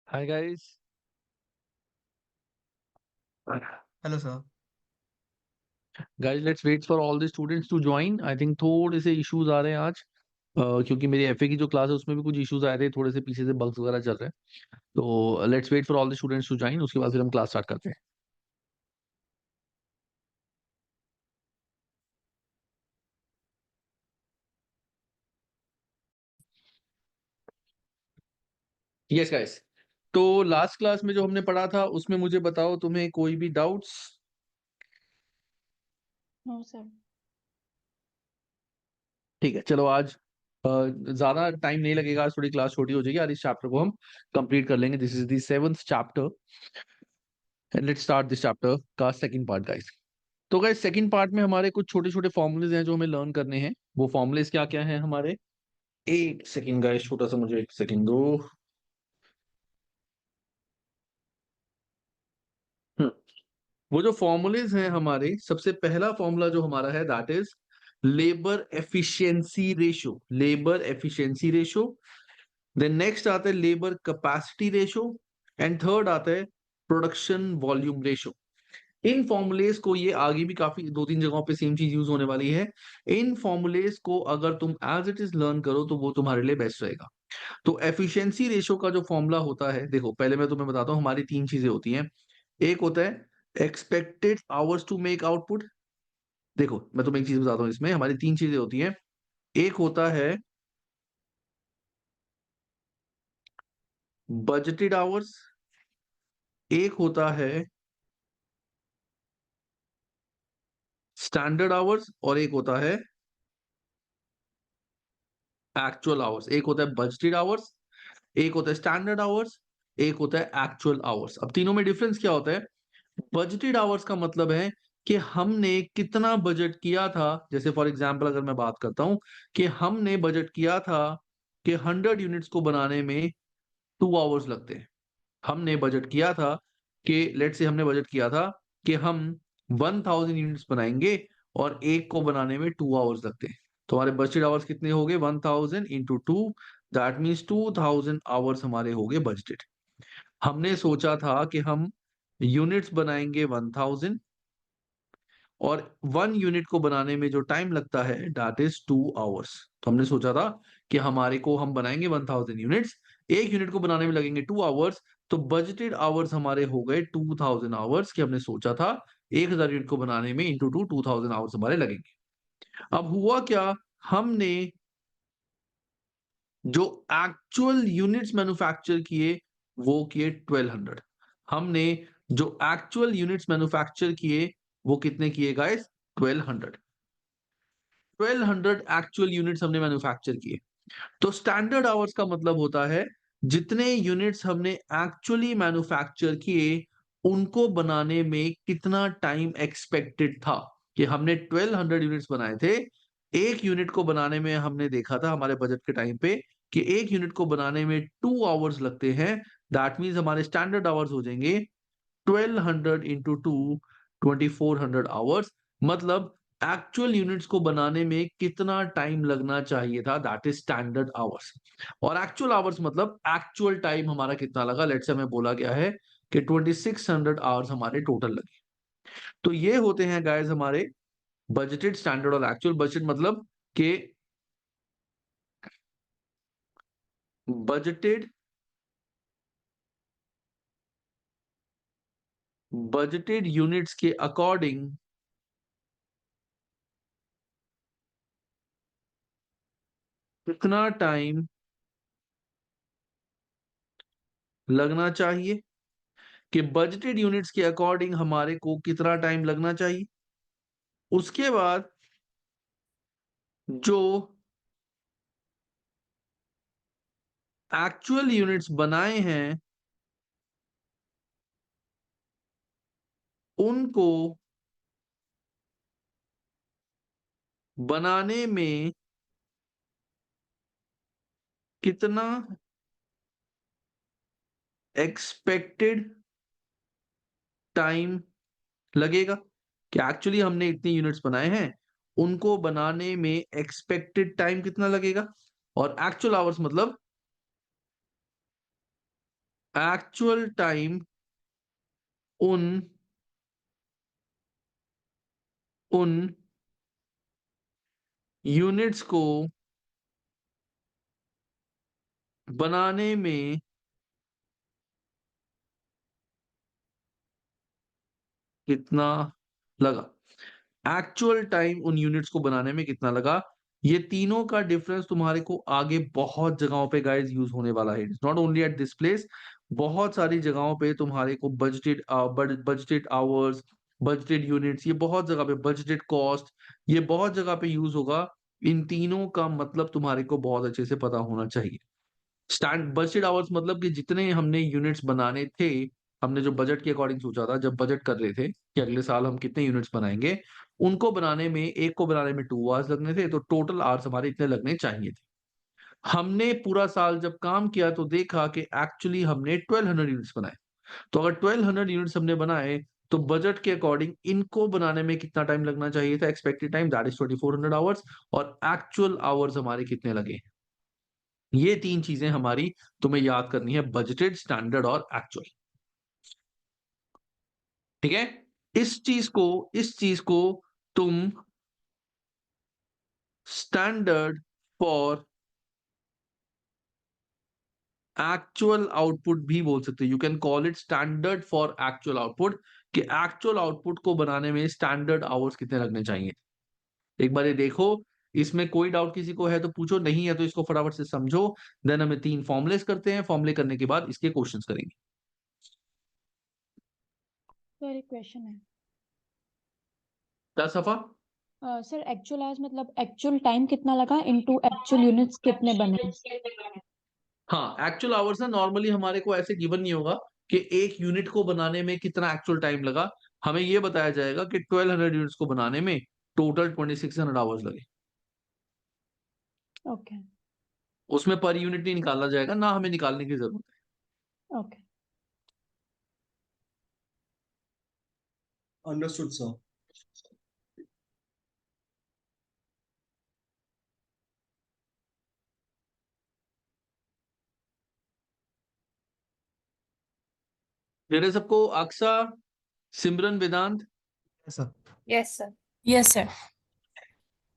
Hi guys. Hello sir. Guys, let's wait for all the students to join. I think थोड़े से issues आ रहे हैं आज। क्योंकि मेरी एफए की जो क्लास है उसमें भी कुछ इश्यूज आए थे, थोड़े से पीछे से बग्स वगैरह चल रहे हैं। तो let's wait for all the students to join, उसके बाद फिर हम क्लास स्टार्ट करते हैं। Yes guys. तो लास्ट क्लास में जो हमने पढ़ा था उसमें मुझे बताओ, तुम्हें कोई भी डाउट्स? No sir. ठीक है, चलो आज ज्यादा टाइम नहीं लगेगा, आज थोड़ी क्लास छोटी हो जाएगी, आज इस चैप्टर को हम कंप्लीट कर लेंगे। This is the 7th chapter and let's start this chapter का सेकंड पार्ट गाइस। तो गाइस सेकंड पार्ट में हमारे कुछ छोटे छोटे फॉर्मूलेज हैं जो हमें लर्न करने हैं। वो फॉर्मूलेज क्या क्या हैं हमारे? एक सेकंड गाइस, छोटा सा मुझे एक सेकंड दो। हम्म, वो जो फॉर्मूलेज हैं हमारे, सबसे पहला फॉर्मूला जो हमारा है that is labour efficiency ratio. Labour efficiency ratio. Then next आता है labour capacity ratio. And third आता है प्रोडक्शन वॉल्यूम रेशियो। इन फॉर्मूलेस को, ये आगे भी काफी दो तीन जगहों पे सेम चीज यूज होने वाली है। इन फॉर्मूलेस को अगर तुम एज इट इज लर्न करो तो वो तुम्हारे लिए बेस्ट रहेगा। तो एफिशिएंसी रेशियो का जो फॉर्मूला होता है, देखो पहले मैं तुम्हें बताता हूँ, हमारी तीन चीजें होती हैं। एक होता है expected hours to make output. देखो मैं तुम्हें एक चीज बताता हूँ, इसमें हमारी तीन चीजें होती हैं। एक होता है बजटेड आवर्स, एक होता है स्टैंडर्ड आवर्स, और एक होता है एक्चुअल आवर्स। एक होता है बजटेड आवर्स, एक होता है स्टैंडर्ड आवर्स, एक होता है एक्चुअल आवर्स। अब तीनों में डिफरेंस क्या होता है? बजटेड आवर्स का मतलब है कि हमने कितना बजट किया था। जैसे फॉर एग्जांपल अगर मैं बात करता हूं कि हमने बजट किया था कि 100 यूनिट्स को बनाने में 2 आवर्स लगते हैं। हमने बजट किया था कि लेट से हमने बजट किया था कि हम 1000 यूनिट्स बनाएंगे और एक को बनाने में 2 आवर्स लगते हैं। तो हमारे बजटेड आवर्स कितने हो गए? 1000 इंटू 2, दैट मीन्स 2000 आवर्स हमारे हो गए बजटेड। हमने सोचा था कि हम यूनिट्स बनाएंगे 1000, और 1 यूनिट को बनाने में जो टाइम लगता है दैट इज 2 आवर्स। तो हमने सोचा था कि हमारे को हम बनाएंगे 1000 यूनिट्स, एक यूनिट को बनाने में लगेंगे 2 आवर्स। तो बजटेड आवर्स हमारे हो गए 2000 आवर्स, कि हमने सोचा था 1000 यूनिट को बनाने में इंटू 2000 आवर्स हमारे लगेंगे। अब हुआ क्या? हमने जो एक्चुअल यूनिट्स मैन्युफैक्चर किए वो किए 1200। हमने जो एक्चुअल यूनिट्स मैन्युफैक्चर किए वो कितने किए गाइस? 1200। 1200 एक्चुअल यूनिट्स हमने मैन्युफैक्चर किए। तो स्टैंडर्ड आवर्स का मतलब होता है जितने यूनिट्स हमने एक्चुअली मैन्युफैक्चर किए उनको बनाने में कितना टाइम एक्सपेक्टेड था। कि हमने 1200 यूनिट्स बनाए थे, एक यूनिट को बनाने में हमने देखा था हमारे बजट के टाइम पे कि एक यूनिट को बनाने में 2 आवर्स लगते हैं। दैट मीन्स हमारे स्टैंडर्ड आवर्स हो जाएंगे 1200 इंटू 2, 2400 आवर्स। मतलब एक्चुअल यूनिट्स को बनाने में कितना टाइम लगना चाहिए था, दैट इज स्टैंडर्ड आवर्स। और एक्चुअल आवर्स मतलब एक्चुअल टाइम हमारा कितना लगा। लेट्स से हमें बोला गया है कि 2600 आवर्स हमारे टोटल लगे। तो ये होते हैं गाइस हमारे बजटेड, स्टैंडर्ड और एक्चुअल। बजट मतलब कि बजटेड, बजटेड यूनिट्स के अकॉर्डिंग कितना टाइम लगना चाहिए, कि बजटेड यूनिट्स के अकॉर्डिंग हमारे को कितना टाइम लगना चाहिए। उसके बाद जो एक्चुअल यूनिट्स बनाए हैं उनको बनाने में कितना एक्सपेक्टेड टाइम लगेगा। कि एक्चुअली हमने इतनी यूनिट्स बनाए हैं, उनको बनाने में एक्सपेक्टेड टाइम कितना लगेगा। और एक्चुअल आवर्स मतलब एक्चुअल टाइम उन उन यूनिट्स को बनाने में कितना लगा। एक्चुअल टाइम उन यूनिट्स को बनाने में कितना लगा। ये तीनों का डिफरेंस तुम्हारे को आगे बहुत जगहों पे गाइस यूज होने वाला है। It's not only at this place, बहुत सारी जगहों पे तुम्हारे को बजटेड आवर्स, बजटेड यूनिट्स, ये बहुत जगह पे बजटेड कॉस्ट, ये बहुत जगह पे यूज होगा। इन तीनों का मतलब तुम्हारे को बहुत अच्छे से पता होना चाहिए। स्टैंड बजटेड आवर्स मतलब कि जितने हमने यूनिट्स बनाने थे, हमने जो बजट के अकॉर्डिंग सोचा था जब बजट कर रहे थे कि अगले साल हम कितने यूनिट्स बनाएंगे, उनको बनाने में, एक को बनाने में 2 आवर्स लगने थे, तो टोटल आवर्स हमारे इतने लगने चाहिए थे। हमने पूरा साल जब काम किया तो देखा कि एक्चुअली हमने 1200 यूनिट्स बनाए। तो अगर 1200 यूनिट्स हमने बनाए तो बजट के अकॉर्डिंग इनको बनाने में कितना टाइम लगना चाहिए था, expected time that is 2400 hours, और एक्चुअल आवर्स हमारे कितने लगे। ये तीन चीजें हमारी तुम्हें याद करनी है, बजटेड, स्टैंडर्ड और एक्चुअल। ठीक है, इस चीज को तुम स्टैंडर्ड फॉर एक्चुअल आउटपुट भी बोल सकते हो। You can call it standard for actual output, कि एक्चुअल आउटपुट को बनाने में स्टैंडर्ड आवर्स कितने लगने चाहिए। एक बार ये देखो, इसमें कोई डाउट किसी को है तो पूछो, नहीं है तो इसको फटाफट से समझो। देन हमें 3 फॉर्मुलेस करते हैं, फॉर्मुले करने के बाद इसके क्वेश्चंस करेंगे। सर एक क्वेश्चन है। क्या सफा? सर एक्चुअल आवर्स मतलब एक्चुअल टाइम कितना लगा इनटू एक्चुअल यूनिट्स कितने बने। हाँ, एक्चुअल आवर्स ना नॉर्मली हमारे को ऐसे गिवन नहीं होगा कि एक यूनिट को बनाने में कितना एक्चुअल टाइम लगा। हमें ये बताया जाएगा कि 1200 यूनिट्स को बनाने में टोटल 2600 आवर्स लगे। ओके उसमें पर यूनिट नहीं निकाला जाएगा, ना हमें निकालने की जरूरत है। Okay understood sir. मेरे सबको Aqsa, Simran, Vedant. Sir yes sir. Yes sir.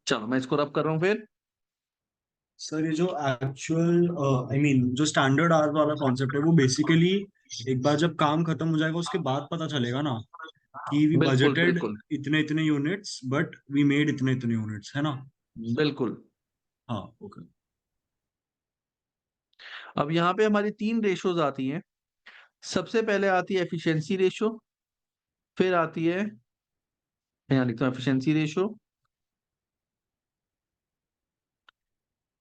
चलो मैं इसको रब कर रहा हूँ फिर। सर ये जो एक्चुअल आई मीन जो स्टैंडर्ड आवर्स वाला कॉन्सेप्ट है वो बेसिकली एक बार जब काम खत्म हो जाएगा उसके बाद पता चलेगा ना कि वी बिल्कुल बजटेड बिल्कुल इतने इतने यूनिट्स बट वी मेड इतने इतने यूनिट्स, है ना? बिल्कुल। हाँ ओके। अब यहाँ पे हमारी 3 रेशोज आती हैं। सबसे पहले आती है एफिशिएंसी रेशो, फिर आती है, यहाँ लिखता हूँ एफिशिएंसी रेशो,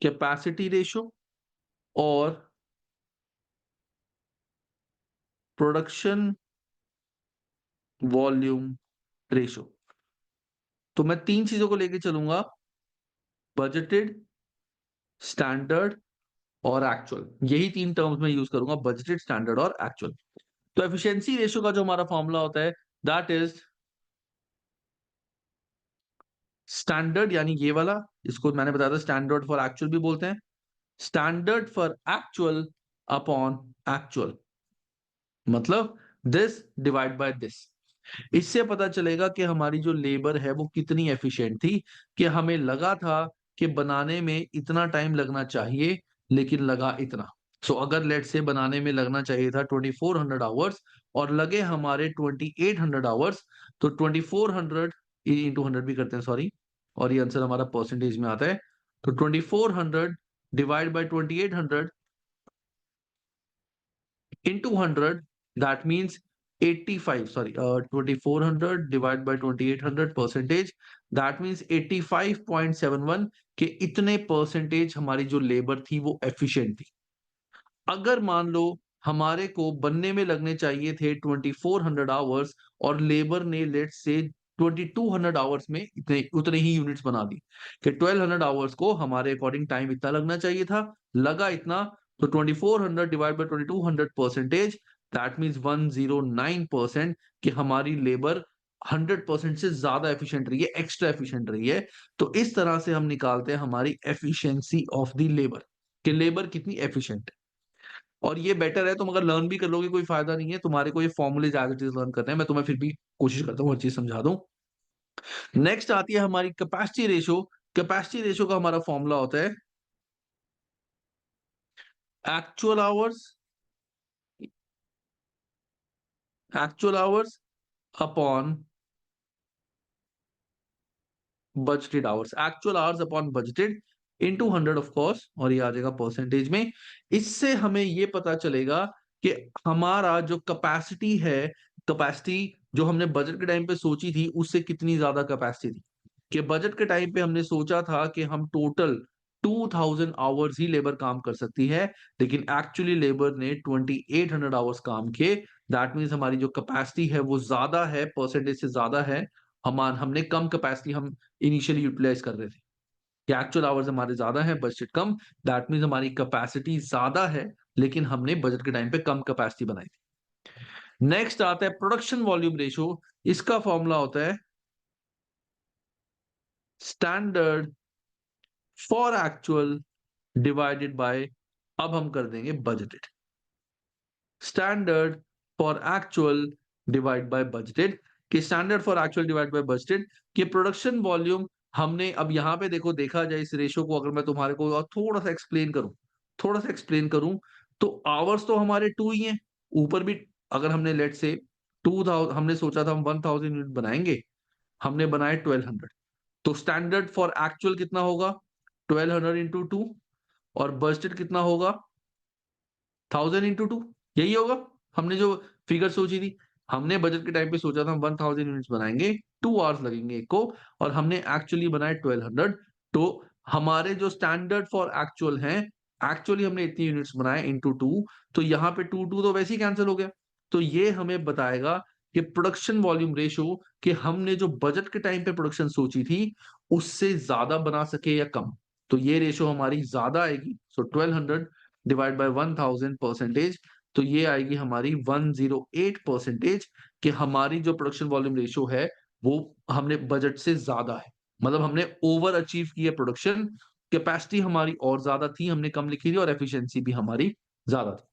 कैपेसिटी रेशो और प्रोडक्शन वॉल्यूम रेशो। तो मैं 3 चीजों को लेके चलूंगा, बजटेड, स्टैंडर्ड और एक्चुअल। यही 3 टर्म्स में यूज करूंगा, बजटेड, स्टैंडर्ड और एक्चुअल। तो एफिशिएंसी रेशो का जो हमारा फॉर्मूला होता है दैट इज स्टैंडर्ड, यानी ये वाला, इसको मैंने बताया था स्टैंडर्ड फॉर एक्चुअल भी बोलते हैं, standard for actual upon actual, मतलब दिस डिवाइड बाय दिस। इससे पता चलेगा कि हमारी जो लेबर है वो कितनी एफिशिएंट थी, कि हमें लगा था कि बनाने में इतना टाइम लगना चाहिए लेकिन लगा इतना। सो अगर लेट से बनाने में लगना चाहिए था 2400 आवर्स और लगे हमारे 2800 आवर्स, तो 2400 इंटू 100 भी करते हैं, सॉरी, और ये आंसर हमारा परसेंटेज में आता है। तो 2400 divide by 2800 into 100, that means 85, sorry, 2400 divided by 2800 percentage, that means 85.71 के इतने परसेंटेज हमारी जो लेबर थी वो एफिशिएंट थी। अगर मान लो हमारे को बनने में लगने चाहिए थे 2400 आवर्स और लेबर ने लेट से 2200 आवर्स में इतने उतने ही यूनिट्स बना दी, कि 1200 आवर्स को हमारे अकॉर्डिंग टाइम इतना लगना चाहिए था, लगा इतना। तो 2400 divide by 2200 percentage, that means 109% कि हमारी लेबर 100% से ज्यादा एफिशिएंट रही है, एक्स्ट्रा एफिशिएंट रही है। तो इस तरह से हम निकालते हैं हमारी एफिशिएंसी ऑफ द लेबर, कि लेबर कितनी एफिशिएंट है। और ये बेटर है, तुम अगर लर्न भी कर लोगे कोई फायदा नहीं है, तुम्हारे को ये formulas as it is learn करने हैं, मैं तुम्हें फिर भी कोशिश करता हूँ हर चीज समझा दूं। नेक्स्ट आती है हमारी कैपेसिटी रेशो। कैपेसिटी रेशो का हमारा फॉर्मूला होता है actual hours, actual hours upon budgeted hours, actual hours upon budgeted into 100 of course, और ये आ जाएगा परसेंटेज में। इससे हमें ये पता चलेगा कि हमारा जो कैपेसिटी है, कैपेसिटी जो हमने बजट के टाइम पे सोची थी उससे कितनी ज्यादा कैपेसिटी थी। कि बजट के टाइम पे हमने सोचा था कि हम टोटल 2000 आवर्स ही लेबर काम कर सकती है, लेकिन एक्चुअली लेबर ने 2800 आवर्स काम किए। दैट मीन्स हमारी जो कैपेसिटी है वो ज्यादा है, परसेंटेज से ज्यादा है। हमने कम कैपेसिटी हम इनिशियली यूटिलाइज कर रहे थे, कि एक्चुअल आवर्स हमारे ज्यादा है, बजट कम। दैट मीन्स हमारी कैपेसिटी ज्यादा है, लेकिन हमने बजट के टाइम पे कम कैपेसिटी बनाई थी। नेक्स्ट आता है प्रोडक्शन वॉल्यूम रेशो। इसका फॉर्मूला होता है standard for actual divided by, अब हम कर देंगे budgeted, standard for actual divide by budgeted. कि standard for actual divide by budgeted, कि प्रोडक्शन वॉल्यूम हमने, अब यहां पे देखो, देखा जाए इस रेशो को, अगर मैं तुम्हारे को और थोड़ा सा एक्सप्लेन करूं, थोड़ा सा एक्सप्लेन करूं, तो आवर्स तो हमारे 2 ही हैं, ऊपर भी अगर हमने लेट से 2000, हमने सोचा था हम 1000 यूनिट बनाएंगे, हमने बनाए 1200, तो स्टैंडर्ड फॉर एक्चुअल कितना होगा 1200 इंटू 2, और बजटेड कितना होगा 1000 इंटू 2, यही होगा। हमने जो फिगर सोची थी, हमने बजट के टाइम पे सोचा था हम 1000 यूनिट्स बनाएंगे, 2 आवर्स लगेंगे एक को, और हमने एक्चुअली बनाए 1200। तो हमारे जो स्टैंडर्ड फॉर एक्चुअल हैं, एक्चुअली हमने इतनी यूनिट्स बनाए इंटू 2, तो यहाँ पे 2 तो वैसे ही कैंसिल हो गया। तो ये हमें बताएगा कि प्रोडक्शन वॉल्यूम रेशो, कि हमने जो बजट के टाइम पे प्रोडक्शन सोची थी उससे ज्यादा बना सके या कम। तो ये रेशो हमारी ज्यादा आएगी, सो 1200 डिवाइड बाय 1000 परसेंटेज, तो ये आएगी हमारी 108% कि हमारी जो प्रोडक्शन वॉल्यूम रेशो है वो हमने बजट से ज्यादा है, मतलब हमने ओवर अचीव किया प्रोडक्शन। कैपेसिटी हमारी और ज्यादा थी, हमने कम लिखी थी, और एफिशिएंसी भी हमारी ज्यादा थी।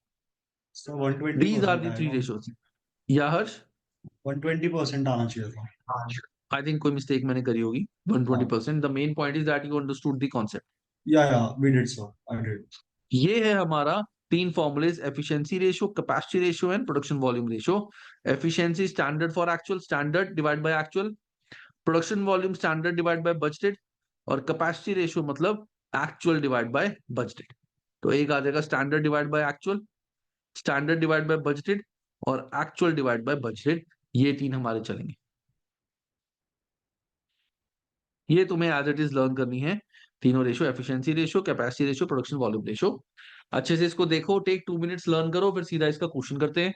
Sir one twenty these are percent the three आएगा। रेशोज। या हर्ष, 120% आना चाहिए था। आई थिंक कोई मिस्टेक मैंने करी होगी। हाँ 120%, the main point is that you understood the concept. Yeah we did sir, I did. ये है हमारा तीन formulas, efficiency ratio, capacity ratio and production volume ratio. Efficiency standard for actual, standard divide by actual. Production volume standard divide by budgeted, और capacity ratio मतलब actual divide by budgeted. तो एक आ जाएगा standard divide by actual, standard divide by budgeted, और actual divide by budgeted. ये तीन हमारे चलेंगे। ये तुम्हें एज इट इज लर्न करनी है, तीनों ratio, efficiency ratio, capacity ratio, production volume ratio. अच्छे से इसको देखो, टेक 2 मिनट्स लर्न करो, फिर सीधा इसका क्वेश्चन करते हैं।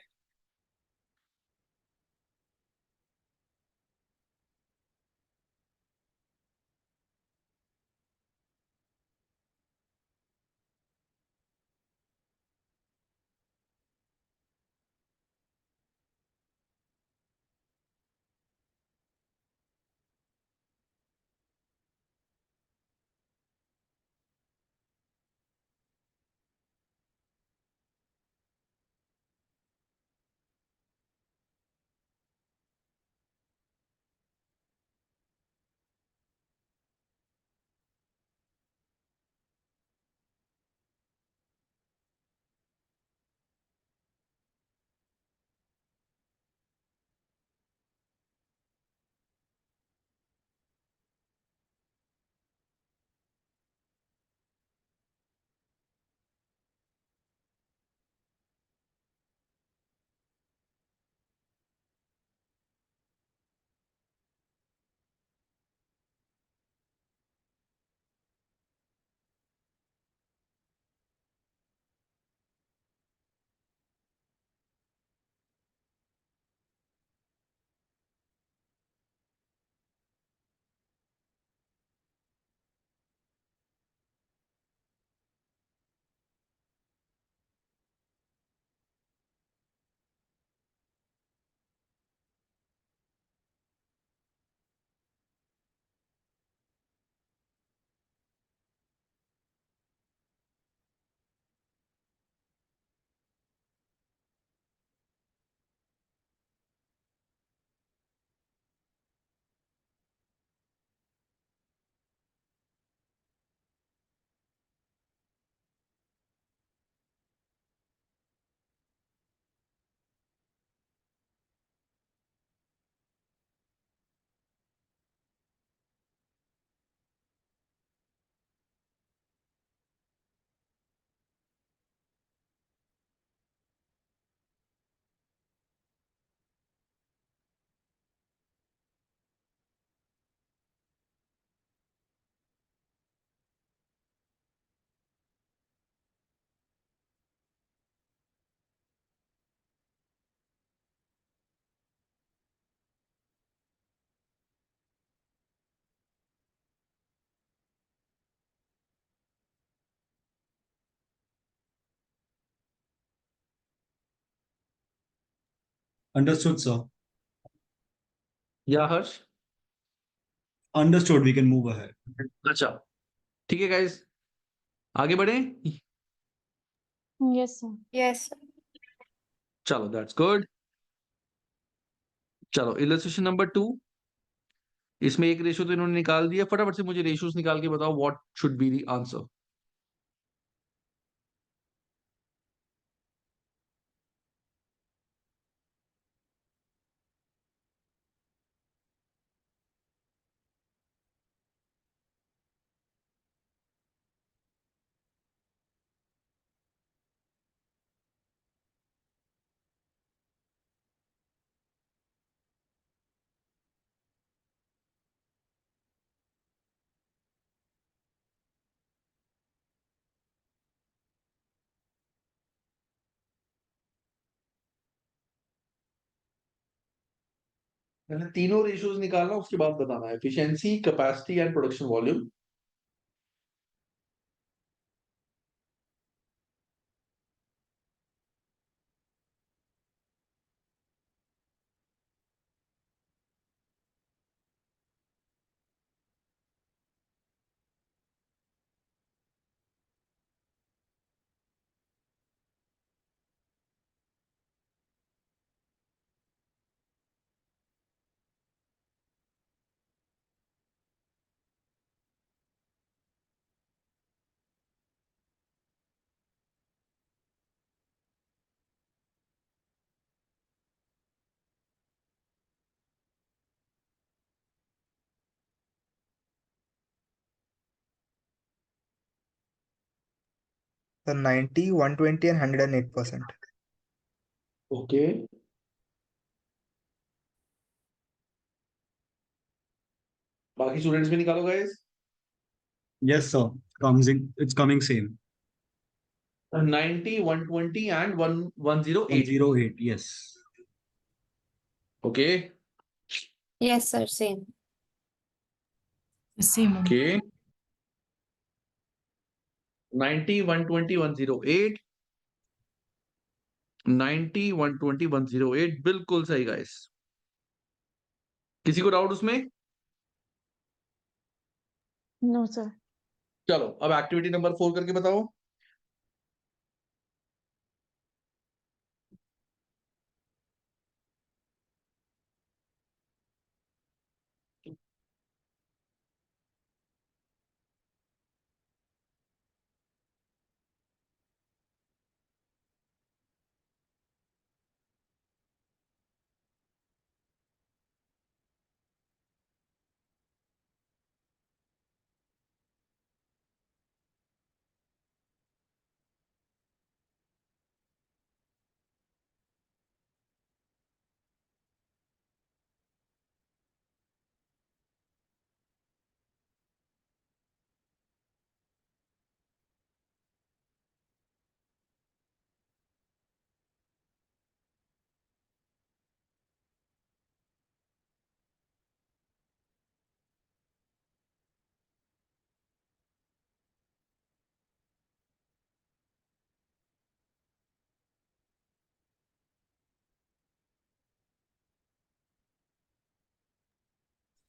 Understood sir. Yeah Harsh? Understood, we can move ahead. अच्छा, ठीक है गाइस, आगे बढ़े. Yes, sir. Yes, sir. चलो, दैट्स गुड. चलो, इलस्ट्रेशन नंबर 2. इसमें एक रेशियो तो इन्होंने निकाल दिया. फटाफट से मुझे रेशियोज निकाल के बताओ, what should be the answer. पहले तीनों रेशियोज निकालना, उसके बाद बताना है. Efficiency, capacity and production volume. So 90, 120 and 108%. Okay, बाकी स्टूडेंट्स भी निकालो guys. Yes sir, it's coming same. 90, 120 and 108. 108, yes. Okay. Yes, sir. Same. The same one. Okay, 90, 120, 108. 90, 120, 108 बिल्कुल सही गाइस. किसी को डाउट उसमें? No, sir. चलो, अब एक्टिविटी नंबर 4 करके बताओ.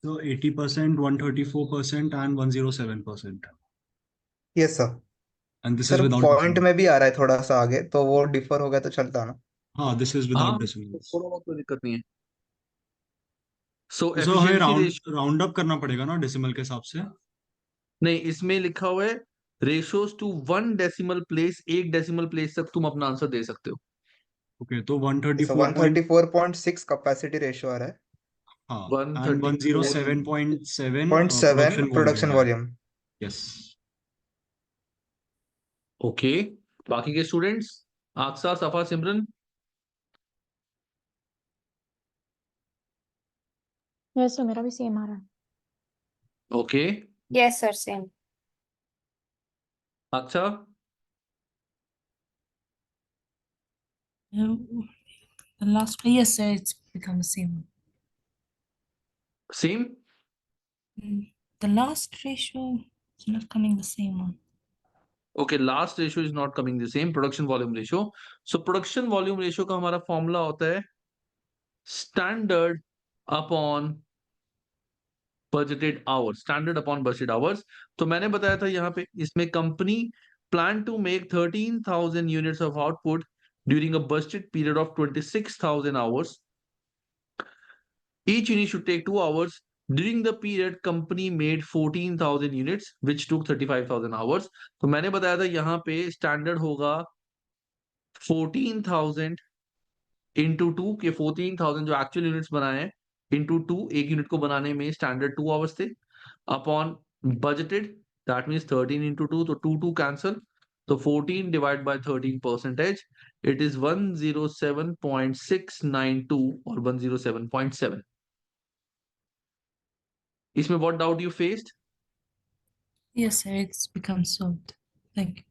So 80%, 134% and 107%. Yes, sir. And this is sir without point decimal. में भी आ रहा है थोड़ा सा आगे, तो वो डिफर हो गया तो चलता ना. हाँ, this is हाँ, without decimals. थोड़ा बहुत कोई दिक्कत नहीं है. सो तो हमें एफिशिएंसी राउंड अप करना पड़ेगा ना डेसिमल के हिसाब से. नहीं, इसमें लिखा हुआ है ratios to 1 decimal place. 1 decimal place तक तुम अपना आंसर दे सकते हो. ओके, तो So 134. 134.6 कैपेसिटी रेशियो आ रहा है. हाँ, and 134. 107.7 0.7 production प्रोडक्शन volume है. वॉल्यूम. Yes. ओके, बाकी के स्टूडेंट्स, आक्सा, सफा, सिमरन. Yes, sir. मेरा भी सेम आ रहा है. Okay, Yes, sir. Same. अच्छा. The last, yes, sir, it's become the same one. Same. The last ratio is not coming the same one. Okay, last ratio is not coming the same. Production volume ratio. So production volume ratio का हमारा formula होता है standard upon budgeted hours, standard upon budgeted hours. तो मैंने बताया था यहाँ पे इसमें company plan to make 13,000 units of output during a budgeted period of 26,000 hours. Each unit should take 2 hours. During the period, company made 14,000 units, which took 35,000 hours. तो मैंने बताया था यहाँ पे स्टैंडर्ड होगा 14,000 इंटू 2 के 14,000 जो एक्चुअल यूनिट्स बनाए हैं इंटू 2, एक यूनिट को बनाने में स्टैंडर्ड 2 आवर्स थे, upon budgeted that means 13 into 2, तो 2 कैंसल, तो 14 divide by 13 percentage, it is 107.692 और 107.7। इसमें what doubt you faced? Yes, sir, it's become solved. Thank you.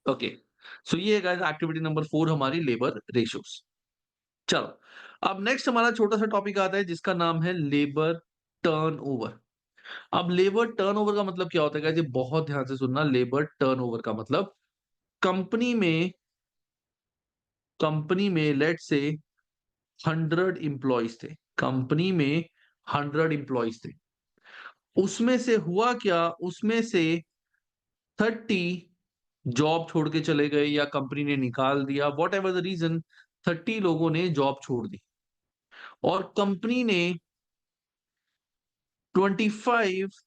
Okay, so ये गाइस एक्टिविटी नंबर 4 हमारी लेबर रेशियोज। चलो, अब next हमारा छोटा सा टॉपिक आता है जिसका नाम है लेबर टर्नओवर। अब लेबर टर्नओवर का मतलब क्या होता है गाइस, ये बहुत ध्यान से सुनना। लेबर टर्नओवर का मतलब कंपनी में लेट से 100 इंप्लॉइज थे, कंपनी में 100 इंप्लॉइज थे, उसमें से हुआ क्या, उसमें से 30 जॉब छोड़ के चले गए या कंपनी ने निकाल दिया, वॉट एवर द रीजन, 30 लोगों ने जॉब छोड़ दी और कंपनी ने 25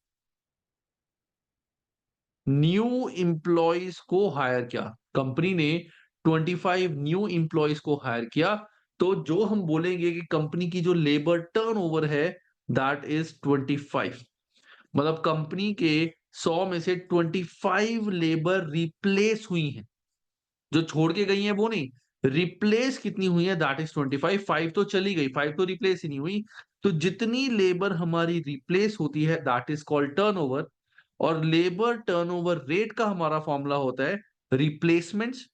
न्यू इंप्लॉइज को हायर किया। कंपनी ने 25 न्यू इंप्लॉइज को हायर किया, तो जो हम बोलेंगे कि कंपनी की जो लेबर टर्नओवर है दैट इज 25। मतलब कंपनी के 100 में से 25 लेबर रिप्लेस हुई हैं, जो छोड़ के गई है वो नहीं, रिप्लेस कितनी हुई है दैट इज 25। 5 तो चली गई, 5 तो रिप्लेस ही नहीं हुई, तो जितनी लेबर हमारी रिप्लेस होती है दैट इज कॉल्ड टर्नओवर। और लेबर टर्नओवर रेट का हमारा फॉर्मूला होता है replacements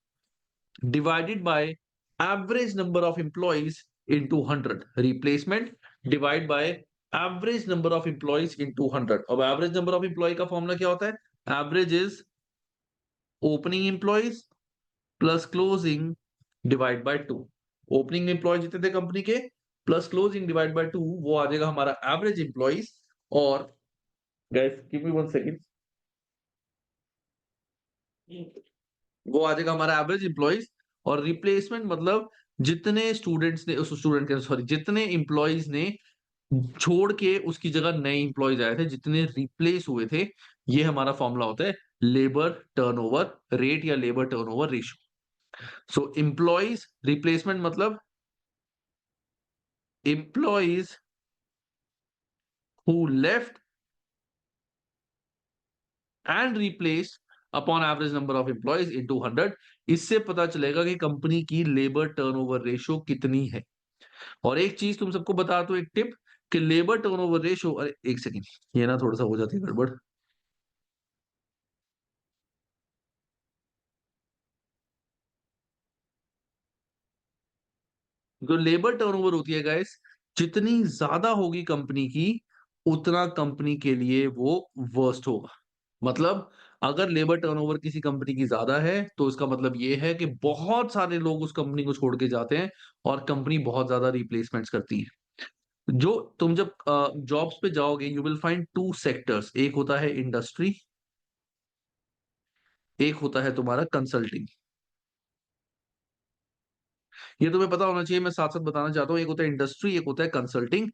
divided by average number of employees into 100। Replacement divide by average number of employees into 100। अब एवरेज नंबर ऑफ एम्प्लॉय का फॉर्मूला क्या होता है? Average is opening employees plus closing divide by 2। Opening employee जितने थे company के plus closing divide by 2, वो आ जाएगा हमारा एवरेज एम्प्लॉइज। और गाइस गिव मी 1 सेकंड, वो आ जाएगा हमारा एवरेज एम्प्लॉइज। और रिप्लेसमेंट मतलब जितने स्टूडेंट्स ने, उस स्टूडेंट के सॉरी जितने एम्प्लॉइज ने छोड़ के उसकी जगह नए एम्प्लॉइज आए थे, जितने रिप्लेस हुए थे, ये हमारा फॉर्मूला होता है लेबर टर्नओवर रेट या लेबर टर्नओवर रेशियो। सो एम्प्लॉइज रिप्लेसमेंट मतलब employees who left and replaced upon average number of employees into 100। इससे पता चलेगा कि कंपनी की लेबर टर्नओवर रेशियो कितनी है। और एक चीज तुम सबको बता दो, एक टिप, कि लेबर टर्नओवर रेशियो, अरे एक सेकंड, ये ना थोड़ा सा हो जाती है गड़बड़। जो लेबर टर्नओवर होती है गाइस, जितनी ज्यादा होगी कंपनी की, उतना कंपनी के लिए वो वर्स्ट होगा। मतलब अगर लेबर टर्नओवर किसी कंपनी की ज्यादा है तो इसका मतलब ये है कि बहुत सारे लोग उस कंपनी को छोड़ के जाते हैं और कंपनी बहुत ज्यादा रिप्लेसमेंट्स करती है। जो तुम जब जॉब्स पे जाओगे यू विल फाइंड 2 सेक्टर्स, एक होता है इंडस्ट्री, एक होता है तुम्हारा कंसल्टिंग। ये तुम्हें पता होना चाहिए, मैं साथ साथ बताना चाहता हूँ, एक होता है इंडस्ट्री, एक होता है कंसल्टिंग।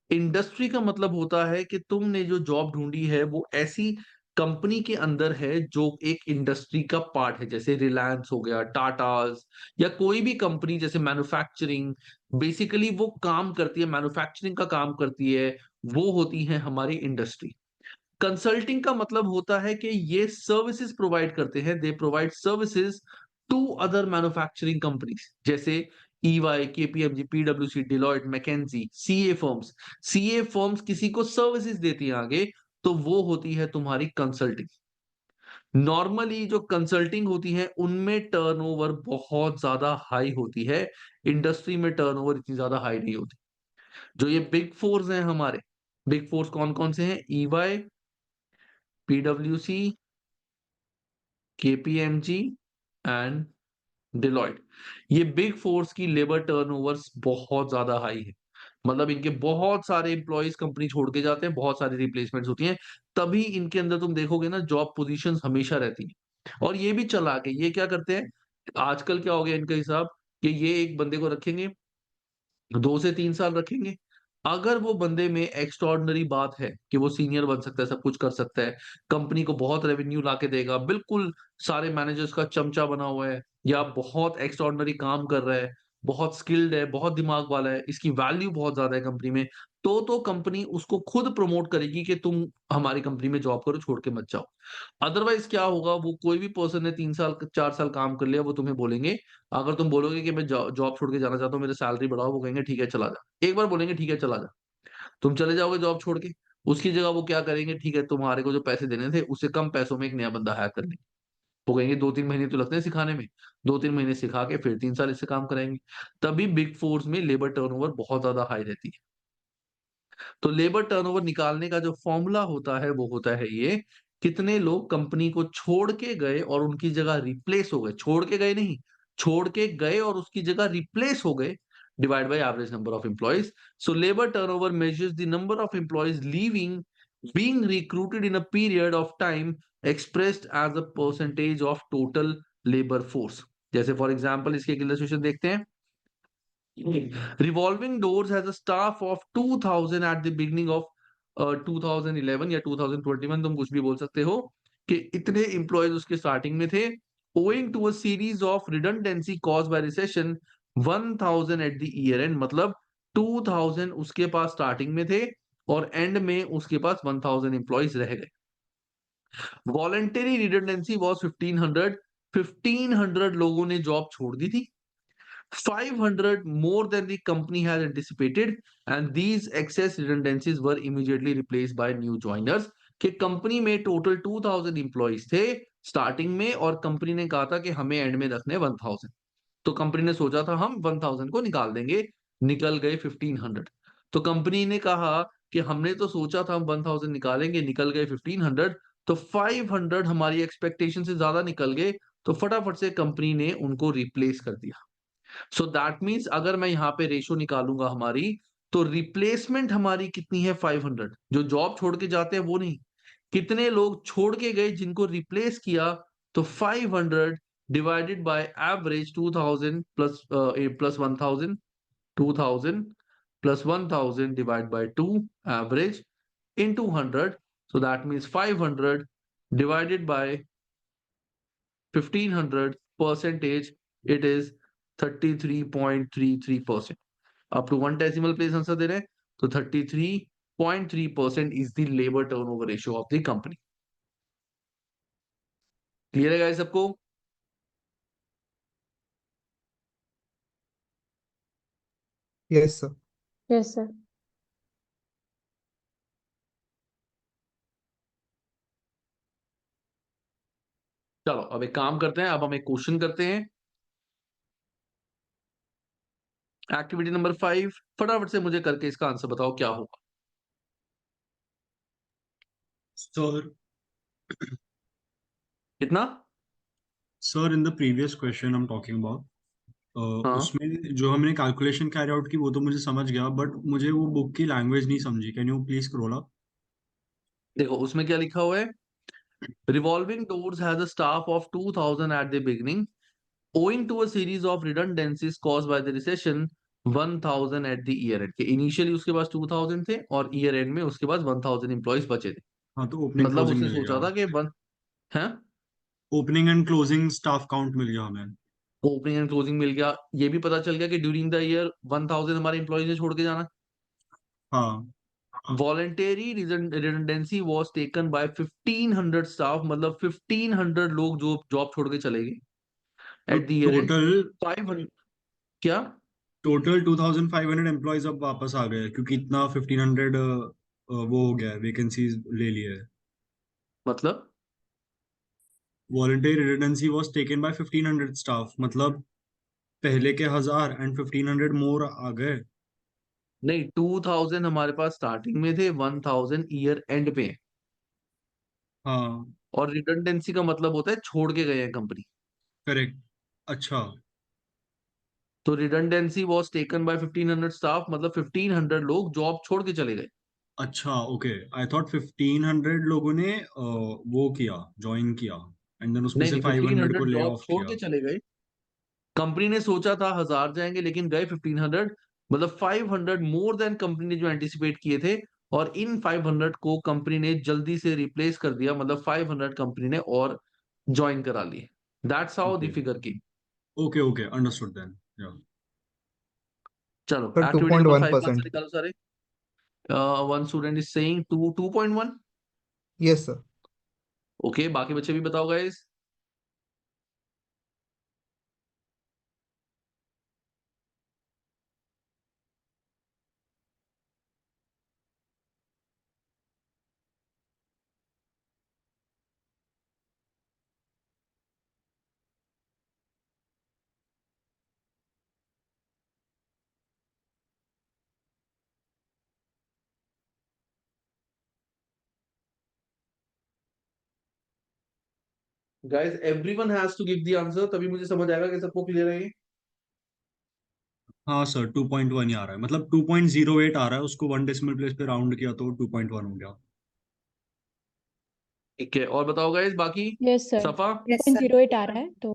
इंडस्ट्री का मतलब होता है कि तुमने जो जॉब ढूंढी है वो ऐसी कंपनी के अंदर है जो एक इंडस्ट्री का पार्ट है, जैसे रिलायंस हो गया, टाटास, या कोई भी कंपनी जैसे मैन्युफैक्चरिंग, बेसिकली वो काम करती है, मैन्युफैक्चरिंग का काम करती है, वो होती है हमारी इंडस्ट्री। कंसल्टिंग का मतलब होता है कि ये सर्विसेज प्रोवाइड करते हैं, they provide services to other manufacturing companies, जैसे EY, KPMG, PwC, Deloitte, McKinsey, CA firms किसी को सर्विसेज देती है आगे, तो वो होती है तुम्हारी कंसल्टिंग। नॉर्मली जो कंसल्टिंग होती है उनमें टर्नओवर बहुत ज्यादा हाई होती है, इंडस्ट्री में टर्नओवर इतनी ज्यादा हाई नहीं होती। जो ये बिग फोर्स हैं हमारे, बिग फोर्स कौन कौन से हैं? EY, PwC, KPMG and Deloitte. ये बिग फोर्स की लेबर टर्नओवर्स बहुत ज्यादा हाई है, मतलब इनके बहुत सारे एम्प्लॉयज कंपनी छोड़ के जाते हैं, बहुत सारी रिप्लेसमेंट्स होती हैं, तभी इनके अंदर तुम देखोगे ना जॉब पोजीशंस हमेशा रहती हैं। और ये भी चला के ये क्या करते हैं, आजकल क्या हो गया इनका हिसाब, कि ये एक बंदे को रखेंगे, 2 से 3 साल रखेंगे, अगर वो बंदे में एक्स्ट्रॉर्डनरी बात है कि वो सीनियर बन सकता है, सब कुछ कर सकता है, कंपनी को बहुत रेवेन्यू लाके देगा, बिल्कुल सारे मैनेजर्स का चमचा बना हुआ है, या बहुत एक्स्ट्रॉर्डनरी काम कर रहा है, बहुत स्किल्ड है, बहुत दिमाग वाला है, इसकी वैल्यू बहुत ज्यादा है कंपनी में, तो कंपनी उसको खुद प्रमोट करेगी कि तुम हमारी कंपनी में जॉब करो, छोड़ के मत जाओ। अदरवाइज क्या होगा, वो कोई भी पर्सन ने 3 साल 4 साल काम कर लिया, वो तुम्हें बोलेंगे, अगर तुम बोलोगे कि मैं जॉब छोड़ के जाना चाहता हूँ, मेरे सैलरी बढ़ाओ, वो कहेंगे ठीक है चला जा। एक बार बोलेंगे ठीक है चला जा, तुम चले जाओगे जॉब छोड़ के, उसकी जगह वो क्या करेंगे, ठीक है तुम्हारे को जो पैसे देने थे उससे कम पैसों में एक नया बंदा हायर कर लेंगे। वो कहेंगे 2-3 महीने तो लगते हैं सिखाने में, 2-3 महीने सिखा के फिर 3 साल इससे काम कराएंगे। तभी बिग फोर्स में लेबर टर्नओवर बहुत ज्यादा हाई रहती है। तो लेबर टर्नओवर निकालने का जो फॉर्मूला होता है वो होता है ये, कितने लोग कंपनी को छोड़ के गए और उनकी जगह रिप्लेस हो गए, छोड़ के गए नहीं, छोड़ के गए और उसकी जगह रिप्लेस हो गए, divide by average number of employees. So labour turnover measures the number of employees leaving being recruited in a period of time expressed as a percentage of total labor force। जैसे for example इसके एक illustration देखते हैं। Revolving Doors has a staff of 2000 at the beginning of 2011 या 2021, तुम कुछ भी बोल सकते हो, कि इतने एम्प्लॉयज उसके स्टार्टिंग में थे। Owing to a series of redundancy caused by recession, 1000 at the year end, मतलब 2000 उसके पास स्टार्टिंग में थे और एंड में उसके पास 1000 एम्प्लॉयज रह गए। वॉलेंटरी रिडंडेंसी वॉज 1500, 1500 लोगों ने जॉब छोड़ दी थी। 500 more than the company has anticipated, and these excess redundancies were immediately replaced by new joiners। कि कंपनी में टोटल 2000 एम्प्लॉइज थे स्टार्टिंग में, और कंपनी ने कहा था कि हमें एंड में रखने 1000, तो कंपनी ने सोचा था हम 1000 को निकाल देंगे, निकल गए 1500। तो कंपनी ने कहा कि हमने तो सोचा था हम 1000 निकालेंगे, निकल गए 1500, तो 500 हमारी एक्सपेक्टेशन से ज्यादा निकल गए, तो फटाफट से कंपनी ने उनको रिप्लेस कर दिया। सो दैट मीन्स अगर मैं यहाँ पे रेशो निकालूंगा हमारी, तो रिप्लेसमेंट हमारी कितनी है 500, जो जॉब छोड़ के जाते हैं वो नहीं, कितने लोग छोड़ के गए जिनको रिप्लेस किया, तो 500 divided by average 2000 plus plus 1000, 2000 plus 1000 divide by 2 average into 100, so that means 500 divided by 1500 percentage, it is 33.33%। Up to 1 decimal place answer दे रहे हैं, तो 33.3% is the labour turnover ratio of the company. Clear है guys सबको? Yes, sir. Yes, sir. चलो अब एक काम करते हैं, अब हम एक क्वेश्चन करते हैं। एक्टिविटी नंबर 5, फटाफट से मुझे करके इसका आंसर बताओ क्या होगा। सर कितना? Sir in the previous question I am talking about, हाँ उसमें जो हमने कैलकुलेशन कैरी आउट की वो तो मुझे समझ गया, बट मुझे वो बुक की लैंग्वेज नहीं समझी। Can you please scroll up? देखो उसमें क्या लिखा हुआ है, revolving doors has a staff of 2000 at the beginning, owing to a series of redundancies caused by the recession, 1000 at the year end। के इनिशियली उसके पास 2000 थे और ईयर एंड में उसके पास 1000 एम्प्लॉइज बचे थे। हाँ, तो ओपनिंग मतलब क्लोजिंग उसने मिल सोचा गया। था कि वन है, opening and closing staff count मिल गया हमें। ओपनिंग एंड क्लोजिंग मिल गया, ये भी पता चल गया कि ड्यूरिंग द ईयर 1000 हमारे एम्प्लॉइज ने छोड़ के जाना। हाँ, voluntary redundancy was taken by 1500 staff, मतलब 1500 लोग जो जॉब छोड़ के चले गए तो at the year and. Total 500 क्या? टोटल 2500 एम्प्लॉयज अब वापस आ गए, क्योंकि इतना 1500 वो हो गया है, वैकेंसीज ले लिया है। मतलब voluntary redundancy was taken by 1500 staff, मतलब पहले के 1000 एंड 1500 मोर आ गए। नहीं, 2000 हमारे पास स्टार्टिंग में थे, 1000 ईयर एंड पे है। हाँ, और रिडंडेंसी का मतलब होता है छोड़ के गए हैं कंपनी। करेक्ट। अच्छा तो redundancy was taken by 1500 staff, मतलब 1500 लोग जॉब छोड़ के चले गए। अच्छा, ओके। आई थॉट 1500 लोगों ने वो किया, ज्वाइन किया, एंड देन उसमें नहीं से नहीं, 500 को 1500 ले जॉब ऑफ छोड़ किया। के चले गए। कंपनी ने सोचा था 1000 जाएंगे, लेकिन गए 1500, मतलब 500 मोर देन कंपनी ने जो एंटिसिपेट किए थे। और इन 500 को कंपनी ने जल्दी से रिप्लेस कर दिया, मतलब 500 कंपनी ने और ज्वाइन करा लिए। That's how the okay figure की। Okay okay, understood then. Yeah चलो So एक्टिविटी नंबर 5 का आंसर 2.1%. निकालो सारे। One student is saying 2.1। Yes, sir. Okay, बाकी बच्चे भी बताओ guys. Guys everyone has to give the answer, तभी मुझे समझ आएगा कि सबको क्लियर है ये। हाँ सर, 2.1 ही आ रहा है, मतलब 2.08 आ रहा है, उसको 1 डेसिमल प्लेस पे राउंड किया तो 2.1 हो गया। ठीक है, और बताओ गाइस बाकी। यस सर, सफा, Yes, sir. 0.08 आ रहा है तो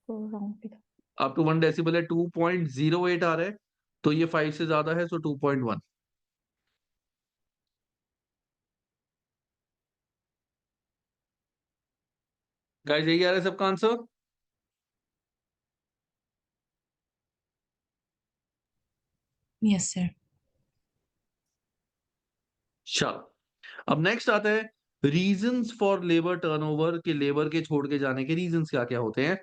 राउंड पे था। अप टू 1 डेसिबल है, 2.08 आ रहा है, तो ये 5 से ज्यादा है, सो 2.1। गाइस यही आ रहा है सबका आंसर। Yes, sir. चलो, अब नेक्स्ट आता है रीजंस फॉर लेबर टर्नओवर, के लेबर के छोड़ के जाने के रीजंस क्या क्या होते हैं।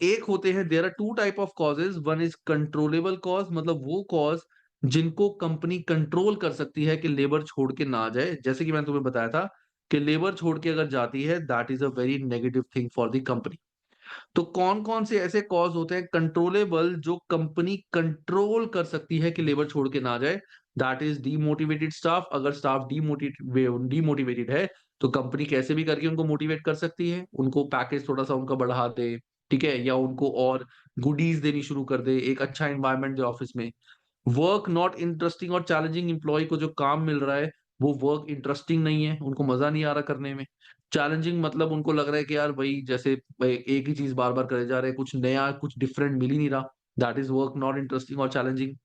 एक होते हैं, there are two type of causes. One is controllable cause, मतलब वो कॉज जिनको कंपनी कंट्रोल कर सकती है कि लेबर छोड़ के ना जाए। जैसे कि मैंने तुम्हें बताया था कि लेबर छोड़ के अगर जाती है, that is a very negative thing for the company. तो कौन कौन से ऐसे कॉज होते हैं कंट्रोलेबल, जो कंपनी कंट्रोल कर सकती है कि लेबर छोड़ के ना जाए। That is demotivated staff. अगर स्टाफ डीमोटिवेटेड है, तो कंपनी कैसे भी करके उनको मोटिवेट कर सकती है, उनको पैकेज थोड़ा सा उनका बढ़ा दे, ठीक है, या उनको और गुडीज देनी शुरू कर दे, एक अच्छा एनवायरनमेंट दे ऑफिस में। वर्क नॉट इंटरेस्टिंग और चैलेंजिंग, एम्प्लॉय को जो काम मिल रहा है वो वर्क इंटरेस्टिंग नहीं है, उनको मजा नहीं आ रहा करने में। चैलेंजिंग मतलब उनको लग रहा है कि यार भाई जैसे भाई एक ही चीज बार बार करे जा रहे हैं, कुछ नया कुछ डिफरेंट मिल ही नहीं रहा। That is work not interesting और challenging.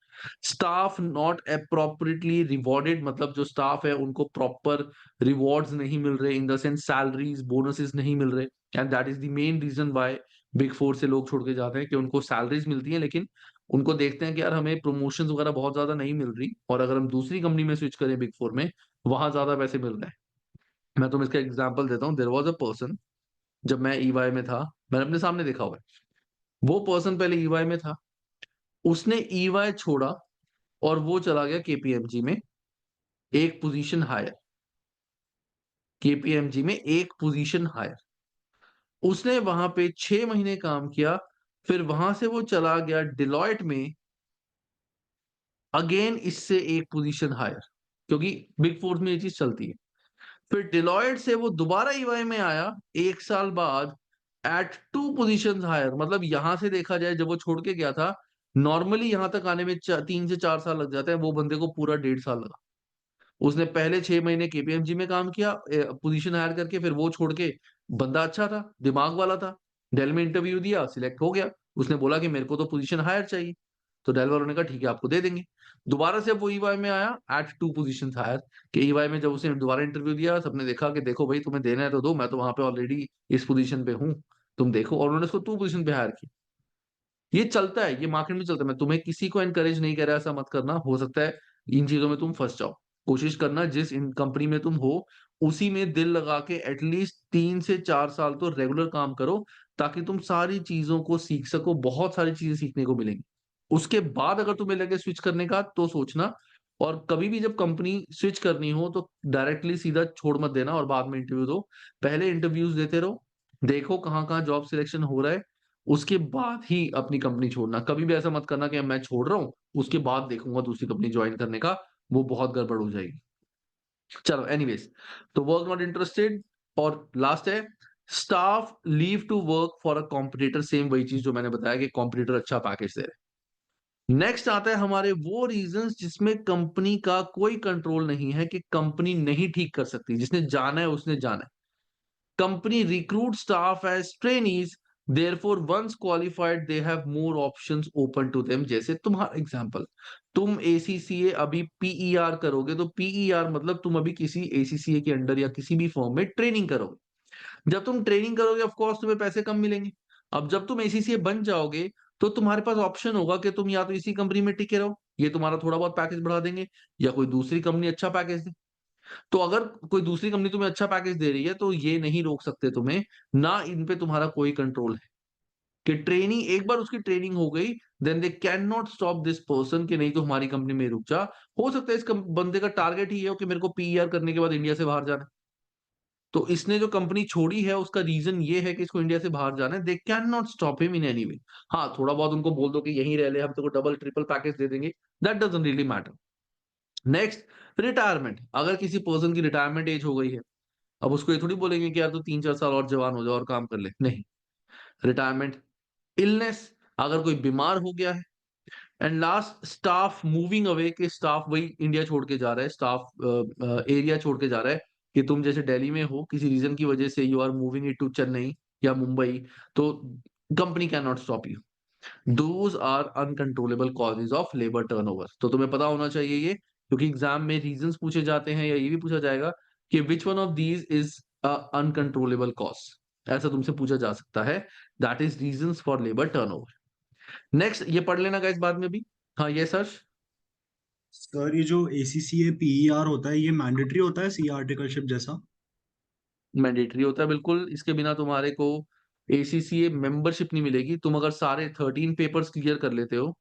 Staff not appropriately rewarded, मतलब जो स्टाफ है उनको प्रॉपर रिवॉर्ड्स नहीं मिल रहे, in the sense salaries bonuses नहीं मिल रहे। And that is the main reason why big four से लोग छोड़ के जाते हैं, कि उनको सैलरीज मिलती है, लेकिन उनको देखते हैं कि यार हमें प्रमोशंस वगैरह बहुत ज्यादा नहीं मिल रही, और अगर हम दूसरी कंपनी में स्विच करें बिग फोर में, वहां ज्यादा पैसे मिल रहे हैं। मैं तुम्हें इसका एग्जांपल देता हूँ। देयर वाज अ पर्सन, जब मैं ईवाई में था, मैंने अपने सामने देखा हुआ है। वो पर्सन पहले ईवाई में था, उसने ईवाई छोड़ा और वो चला गया केपीएमजी में, एक पोजीशन हायर। केपीएमजी में एक पोजीशन हायर, उसने वहां पे 6 महीने काम किया। फिर वहां से वो चला गया डिलॉयट में, अगेन इससे एक पोजीशन हायर, क्योंकि बिग फोर में ये चीज चलती है। फिर डिलॉयट से वो दोबारा ईवाई में आया 1 साल बाद, एट 2 पोजीशंस हायर। मतलब यहां से देखा जाए, जब वो छोड़ के गया था, नॉर्मली यहां तक आने में 3 से 4 साल लग जाते हैं, वो बंदे को पूरा 1.5 साल लगा। उसने पहले 6 महीने केपीएमजी में काम किया पोजीशन हायर करके, फिर वो छोड़ के, बंदा अच्छा था, दिमाग वाला था, डेल में इंटरव्यू दिया, सिलेक्ट हो गया। उसने बोला कि मेरे को तो पोजीशन हायर चाहिए, तो डेल वालों ने कहा ठीक है आपको दे देंगे। दोबारा से वो ईवाई में आया एट 2 पोजीशन हायर, कि ईवाई में जब उसने दोबारा इंटरव्यू दिया, सबने देखा कि देखो भाई तुम्हें देना है तो दो, मैं तो वहां पे ऑलरेडी इस पोजीशन पे हूँ, तुम देखो, और उन्होंने उसको 2 पोजीशन पे हायर किया। ये चलता है, ये मार्केट में चलता है। मैं तुम्हें किसी को एनकरेज नहीं कर रहा, ऐसा मत करना, हो सकता है इन चीजों में तुम फंस जाओ। कोशिश करना जिस इन कंपनी में तुम हो उसी में दिल लगा के एटलीस्ट 3 से 4 साल तो रेगुलर काम करो, ताकि तुम सारी चीजों को सीख सको, बहुत सारी चीजें सीखने को मिलेंगी। उसके बाद अगर तुम्हें लगे स्विच करने का तो सोचना। और कभी भी जब कंपनी स्विच करनी हो तो डायरेक्टली सीधा छोड़ मत देना और बाद में इंटरव्यू दो। पहले इंटरव्यूज देते रहो, देखो कहाँ कहाँ जॉब सिलेक्शन हो रहा है, उसके बाद ही अपनी कंपनी छोड़ना। कभी भी ऐसा मत करना कि मैं छोड़ रहा हूँ उसके बाद देखूंगा दूसरी कंपनी ज्वाइन करने का, वो बहुत गड़बड़ हो जाएगी। चलो एनीवेज, तो वर्क नॉट इंटरेस्टेड। और लास्ट है staff leave to work for a competitor, same वही चीज जो मैंने बताया कि कॉम्पिटिटर अच्छा पैकेज दे रहे। नेक्स्ट आता है हमारे वो रीजंस जिसमें कंपनी का कोई कंट्रोल नहीं है, कि कंपनी नहीं ठीक कर सकती, जिसने जाना है उसने जाना है। Company recruit staff as trainees, therefore once qualified they have more options open to them. जैसे तुम्हारा एग्जांपल, तुम एसीसीए अभी पीईआर करोगे, तो पीईआर मतलब तुम अभी किसी एसीसीए के अंडर या किसी भी फॉर्म में ट्रेनिंग करोगे। जब तुम ट्रेनिंग करोगे ऑफ कोर्स तुम्हें पैसे कम मिलेंगे। अब जब तुम एसीसीए बन जाओगे तो तुम्हारे पास ऑप्शन होगा कि तुम या तो इसी कंपनी में टिके रहो, ये तुम्हारा थोड़ा बहुत पैकेज बढ़ा देंगे, या कोई दूसरी कंपनी अच्छा पैकेज दे। तो अगर कोई दूसरी कंपनी तुम्हें अच्छा पैकेज दे रही है तो ये नहीं रोक सकते तुम्हें, ना इन पे तुम्हारा कोई कंट्रोल है। कि ट्रेनिंग, एक बार उसकी ट्रेनिंग हो गई, then they can not stop this person कि नहीं तो हमारी कंपनी में रुक जा। हो सकता है इस बंदे का टारगेट ही है कि मेरे को पीईआर करने के बाद इंडिया से बाहर जाना है, तो इसने जो कंपनी छोड़ी है उसका रीजन ये है कि इसको इंडिया से बाहर जाना है। दे can not stop him in any way. हाँ, थोड़ा बहुत उनको बोल दो कि यहीं रह ले, हम तेको डबल ट्रिपल पैकेज दे देंगे, that doesn't really matter. Next, retirement. अगर किसी पर्सन की रिटायरमेंट एज हो गई है, अब उसको ये थोड़ी बोलेंगे कि यार तू 3-4 साल और जवान हो जाओ और काम कर ले, नहीं। रिटायरमेंट, इलनेस, अगर कोई बीमार हो गया है, and last staff moving away, कि स्टाफ वही इंडिया छोड़ के जा रहा है, स्टाफ एरिया छोड़ के जा रहा है। कि तुम जैसे दिल्ली में हो, किसी रीजन की वजह से you are moving it to Chennai या मुंबई, तो company can not stop you. Those are uncontrollable causes of labour turnover. तो तुम्हें पता होना चाहिए ये, क्योंकि एग्जाम में रीजंस पूछे जाते हैं, या ये भी पूछा जाएगा कि which one of these is uncontrollable cause, ऐसा तुमसे पूछा जा सकता है। That is reasons for labour turnover. Next, ये पढ़ लेना गाइस बाद में भी। हाँ, ये सर। सर ये जो एसीसीए पीईआर होता है ये मैंडेटरी होता है सी आर्टिकलशिप जैसा? मैंडेटरी होता है बिल्कुल, इसके बिना तुम्हारे को एसीसीए मेंबरशिप नहीं मिलेगी। तुम अगर सारे 13 पेपर्स क्लियर कर लेते हो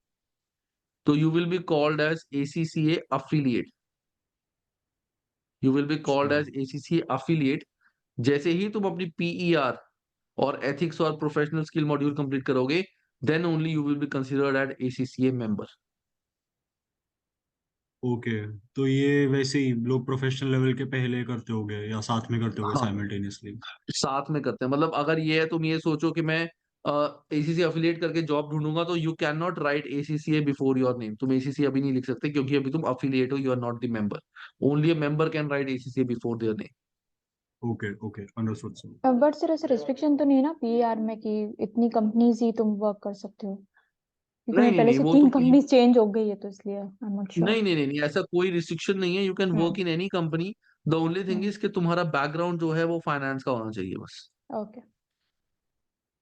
तो you will be called as ACCA affiliate. You will be called अच्छा। As ACCA affiliate. जैसे ही तुम अपनी पीईआर और एथिक्स और प्रोफेशनल स्किल मॉड्यूल कंप्लीट करोगे, then only you will be considered as ACCA member. Okay, तो ये वैसे ही लोग प्रोफेशनल लेवल के पहले करते होंगे या साथ में करते होंगे हाँ, साइमल्टेनियसली? साथ में करते हैं। मतलब अगर ये है, तुम ये सोचो कि मैं एसीसी अफिलिएट करके जॉब ढूंढूंगा, तो you can not write ACCA before your name. तुम एसीसी अभी नहीं लिख सकते क्योंकि अभी तुम अफिलिएट हो, you are not the member. Only a member can write ACCA before their name. Okay okay, understood sir. But sir ऐसे रिस्ट्रिक्शन तो नहीं है ना पीआर में कि इतनी कंपनीज ही तुम वर्क कर सकते हो? क्योंकि नहीं मैं नहीं पहले नहीं, से वो 3 तुम कंपनीज चेंज हो गई है तो इसलिए आई एम नॉट श्योर। नहीं नहीं नहीं नहीं, ऐसा कोई रिस्ट्रिक्शन नहीं है। You can work hmm. In any company. The only thing is कि तुम्हारा बैकग्राउंड जो है वो फाइनेंस का होना चाहिए बस। ओके।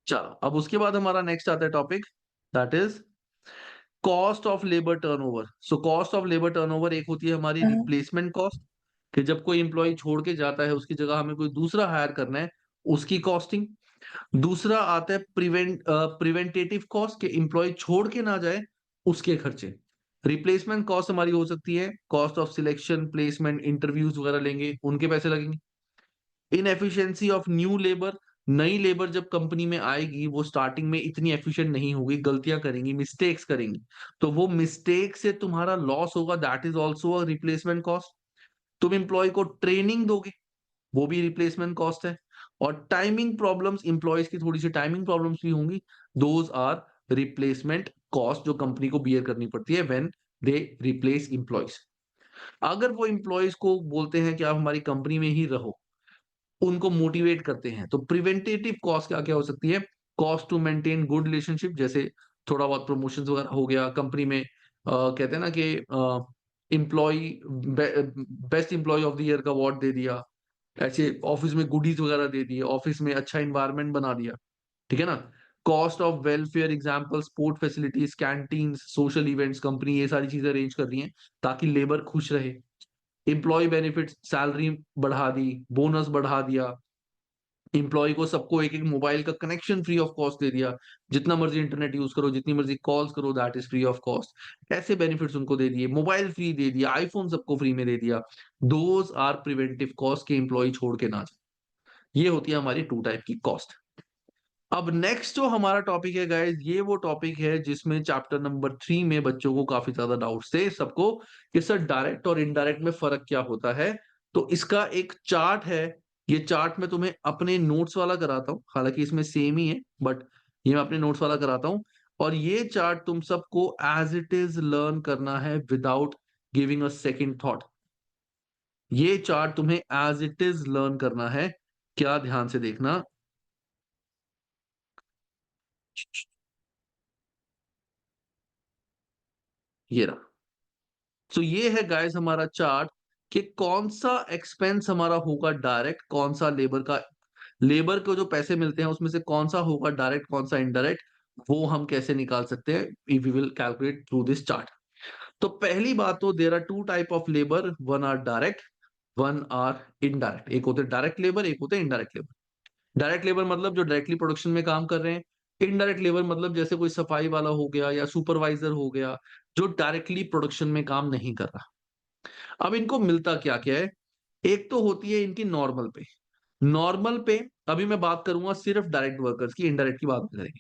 चलो, अब उसके बाद हमारा नेक्स्ट आता है topic, that is cost of labour turnover. So cost of labour turnover, एक होती है हमारी रिप्लेसमेंट कॉस्ट, कि जब कोई एम्प्लॉय छोड़ के जाता है उसकी जगह हमें कोई दूसरा हायर करना है, उसकी कॉस्टिंग। दूसरा आता है प्रिवेंटेटिव कॉस्ट, के एम्प्लॉय छोड़ के ना जाए उसके खर्चे। रिप्लेसमेंट कॉस्ट हमारी हो सकती है cost of selection, placement, interviews वगैरह लेंगे, उनके पैसे लगेंगे। इनएफिशिएंसी ऑफ न्यू लेबर, नई लेबर जब कंपनी में आएगी वो स्टार्टिंग में इतनी एफिशिएंट नहीं होगी, गलतियां करेंगी, मिस्टेक्स करेंगी, तो वो मिस्टेक से तुम्हारा लॉस होगा, that is also a replacement cost. तुम एम्प्लॉय को ट्रेनिंग दोगे, वो भी रिप्लेसमेंट कॉस्ट है। और टाइमिंग प्रॉब्लम्स, इंप्लॉयज की थोड़ी सी टाइमिंग प्रॉब्लम्स भी होंगी, दोज आर रिप्लेसमेंट कॉस्ट जो कंपनी को बियर करनी पड़ती है व्हेन दे रिप्लेस इंप्लॉयज। अगर वो इंप्लॉयज को बोलते हैं कि आप हमारी कंपनी में ही रहो, उनको मोटिवेट करते हैं, तो प्रिवेंटेटिव कॉस्ट क्या क्या हो सकती है? Cost to maintain good relationship, जैसे थोड़ा बहुत प्रमोशन वगैरह हो गया कंपनी में, कहते हैं ना कि employee best employee of the year का अवार्ड दे दिया, ऐसे ऑफिस में गुडीज वगैरह दे दिए, ऑफिस में अच्छा इन्वायरमेंट बना दिया, ठीक है ना। Cost of welfare, example sport facilities, canteen, social events, company ये सारी चीजें अरेंज कर रही है ताकि लेबर खुश रहे। एम्प्लॉय बेनिफिट्स, सैलरी बढ़ा दी, बोनस बढ़ा दिया, एम्प्लॉय को सबको एक एक मोबाइल का कनेक्शन फ्री ऑफ कॉस्ट दे दिया, जितना मर्जी इंटरनेट यूज करो, जितनी मर्जी कॉल्स करो, that is free of cost. ऐसे बेनिफिट्स उनको दे दिए, मोबाइल फ्री दे दिया, आईफोन सबको फ्री में दे दिया। दोज आर प्रिवेंटिव कॉस्ट के एम्प्लॉय छोड़ के ना जाए। ये होती है हमारी 2 टाइप की कॉस्ट। अब नेक्स्ट जो हमारा टॉपिक है गाइस, ये वो टॉपिक है जिसमें चैप्टर नंबर 3 में बच्चों को काफी ज्यादा डाउट्स थे सबको, कि सर डायरेक्ट और इनडायरेक्ट में फर्क क्या होता है। तो इसका एक चार्ट है ये चार्ट मैं तुम्हें अपने नोट्स वाला कराता हूँ, हालांकि इसमें सेम ही है, बट ये मैं अपने नोट्स वाला कराता हूँ। और ये चार्ट तुम सबको एज इट इज लर्न करना है without giving a second thought. ये चार्ट तुम्हें एज इट इज लर्न करना है। क्या ध्यान से देखना, ये रहा। तो ये है गाइस हमारा चार्ट कि कौन सा एक्सपेंस हमारा होगा डायरेक्ट, कौन सा लेबर को जो पैसे मिलते हैं उसमें से कौन सा होगा डायरेक्ट, कौन सा इनडायरेक्ट, वो हम कैसे निकाल सकते हैं, we will calculate through this chart. तो पहली बात तो there are two type of labour, one are direct, one are indirect. एक होते डायरेक्ट लेबर, एक होते इनडायरेक्ट लेबर। डायरेक्ट लेबर मतलब जो डायरेक्टली प्रोडक्शन में काम कर रहे हैं। इनडायरेक्ट लेबर मतलब जैसे कोई सफाई वाला हो गया या सुपरवाइजर हो गया, जो डायरेक्टली प्रोडक्शन में काम नहीं कर रहा। अब इनको मिलता क्या क्या है, एक तो होती है इनकी नॉर्मल पे। नॉर्मल पे अभी मैं बात करूंगा सिर्फ डायरेक्ट वर्कर्स की, इनडायरेक्ट की बात नहीं करेंगे।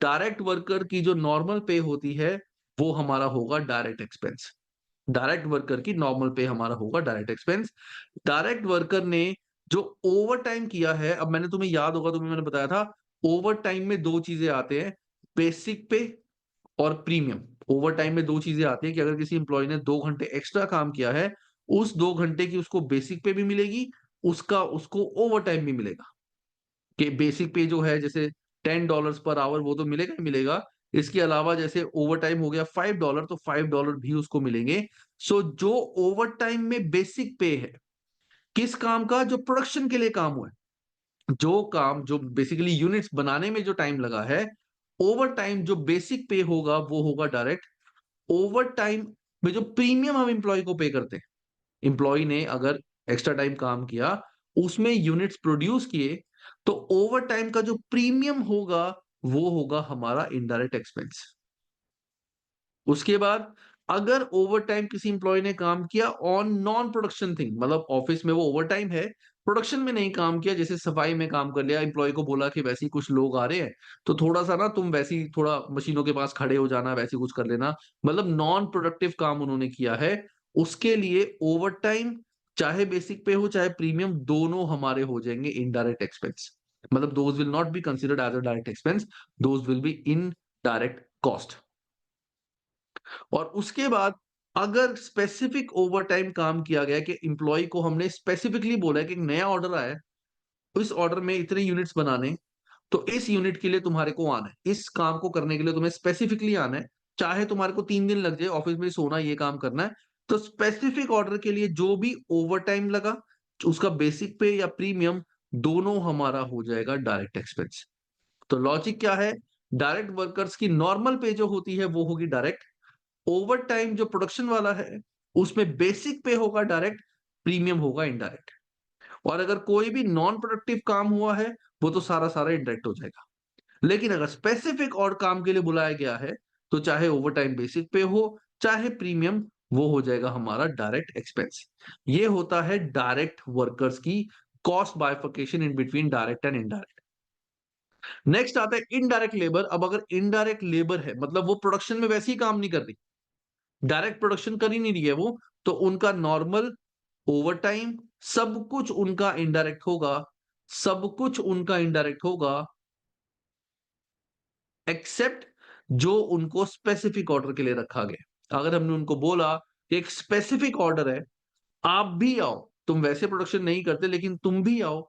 डायरेक्ट वर्कर की जो नॉर्मल पे होती है वो हमारा होगा डायरेक्ट एक्सपेंस। डायरेक्ट वर्कर की नॉर्मल पे हमारा होगा डायरेक्ट एक्सपेंस। डायरेक्ट वर्कर ने जो ओवर टाइम किया है, अब मैंने तुम्हें याद होगा, तुम्हें मैंने बताया था ओवर टाइम में दो चीजें आते हैं, बेसिक पे और प्रीमियम। ओवर टाइम में दो चीजें आती हैं कि अगर किसी इंप्लॉय ने 2 घंटे एक्स्ट्रा काम किया है, उस 2 घंटे की उसको बेसिक पे भी मिलेगी, उसका उसको ओवर टाइम भी मिलेगा। कि बेसिक पे जो है जैसे $10 पर आवर, वो तो मिलेगा ही मिलेगा। इसके अलावा जैसे ओवर टाइम हो गया $5, तो $5 भी उसको मिलेंगे। सो जो ओवर टाइम में बेसिक पे है किस काम का, जो प्रोडक्शन के लिए काम हुआ है, जो काम जो बेसिकली यूनिट्स बनाने में जो टाइम लगा है, ओवर टाइम जो बेसिक पे होगा वो होगा डायरेक्ट। ओवर टाइम में जो प्रीमियम हम इंप्लॉय को पे करते हैं, इंप्लॉय ने अगर एक्स्ट्रा टाइम काम किया, उसमें यूनिट्स प्रोड्यूस किए, तो ओवर टाइम का जो प्रीमियम होगा वो होगा हमारा इनडायरेक्ट एक्सपेंस। उसके बाद अगर ओवर टाइम किसी इंप्लॉय ने काम किया ऑन नॉन प्रोडक्शन थिंग, मतलब ऑफिस में वो ओवर टाइम है, प्रोडक्शन में नहीं काम किया, जैसे सफाई में काम कर लिया, इंप्लॉय को बोला कि वैसे ही कुछ लोग आ रहे हैं तो थोड़ा सा ना तुम वैसे ही थोड़ा मशीनों के पास खड़े हो जाना, वैसे ही कुछ कर लेना, मतलब नॉन प्रोडक्टिव काम उन्होंने किया है, उसके लिए ओवर टाइम चाहे बेसिक पे हो चाहे प्रीमियम, दोनों हमारे हो जाएंगे इनडायरेक्ट एक्सपेंस। मतलब those will not be considered as a direct expense, those will be in direct cost. और उसके बाद अगर स्पेसिफिक ओवर टाइम काम किया गया कि इंप्लॉय को हमने स्पेसिफिकली बोला है कि एक नया ऑर्डर आया है, इस ऑर्डर में इतने यूनिट्स बनाने, तो इस यूनिट के लिए तुम्हारे को आना है, इस काम को करने के लिए तुम्हें स्पेसिफिकली आना है, चाहे तुम्हारे को 3 दिन लग जाए, ऑफिस में सोना ये काम करना है, तो स्पेसिफिक ऑर्डर के लिए जो भी ओवर टाइम लगा, उसका बेसिक पे या प्रीमियम, दोनों हमारा हो जाएगा डायरेक्ट एक्सपेंस। तो लॉजिक क्या है, डायरेक्ट वर्कर्स की नॉर्मल पे जो होती है वो होगी डायरेक्ट, ओवर टाइम जो प्रोडक्शन वाला है उसमें बेसिक पे होगा डायरेक्ट, प्रीमियम होगा इनडायरेक्ट। और अगर कोई भी नॉन प्रोडक्टिव काम हुआ है वो तो सारा सारा इनडायरेक्ट हो जाएगा। लेकिन अगर स्पेसिफिक और काम के लिए बुलाया गया है, तो चाहे ओवर टाइम बेसिक पे हो चाहे प्रीमियम, वो हो जाएगा हमारा डायरेक्ट एक्सपेंस। ये होता है डायरेक्ट वर्कर्स की cost bifurcation in between direct and indirect. Next आता है इनडायरेक्ट लेबर। अब अगर इनडायरेक्ट लेबर है मतलब वो प्रोडक्शन में वैसे ही काम नहीं कर रही, डायरेक्ट प्रोडक्शन कर ही नहीं रही है वो, तो उनका नॉर्मल, ओवर टाइम, सब कुछ उनका इनडायरेक्ट होगा, सब कुछ उनका इनडायरेक्ट होगा, एक्सेप्ट जो उनको स्पेसिफिक ऑर्डर के लिए रखा गया। अगर हमने उनको बोला कि एक स्पेसिफिक ऑर्डर है, आप भी आओ, तुम वैसे प्रोडक्शन नहीं करते लेकिन तुम भी आओ,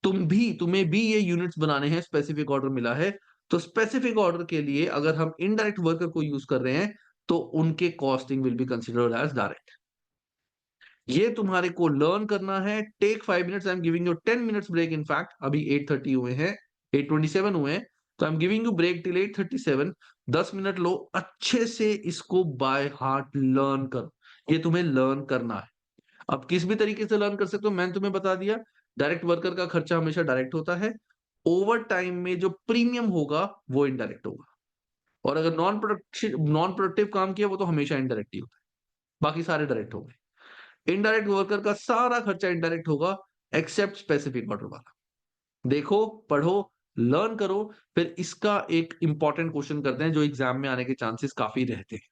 तुम्हें भी ये यूनिट्स बनाने हैं, स्पेसिफिक ऑर्डर मिला है, तो स्पेसिफिक ऑर्डर के लिए अगर हम इनडायरेक्ट वर्कर को यूज कर रहे हैं, तो उनके costing will be considered as direct. ये तुम्हारे को लर्न करना है। Take 5 minutes, I am giving you 10 minutes break. In fact अभी 8:30 हुए हैं, 8:27 हुए हैं, तो I am giving you break till 8:37। 10 minute लो, अच्छे से इसको बाय हार्ट लर्न करो। ये तुम्हें लर्न करना है। अब किस भी तरीके से लर्न कर सकते हो मैंने तुम्हें बता दिया। डायरेक्ट वर्कर का खर्चा हमेशा डायरेक्ट होता है, ओवर टाइम में जो प्रीमियम होगा वो इनडायरेक्ट होगा, और अगर नॉन प्रोडक्टिव काम किया वो तो हमेशा इनडायरेक्ट ही होता है, बाकी सारे डायरेक्ट होंगे। इनडायरेक्ट वर्कर का सारा खर्चा इनडायरेक्ट होगा एक्सेप्ट स्पेसिफिक ऑर्डर वाला। देखो, पढ़ो, लर्न करो, फिर इसका एक इंपॉर्टेंट क्वेश्चन करते हैं जो एग्जाम में आने के चांसेस काफी रहते हैं।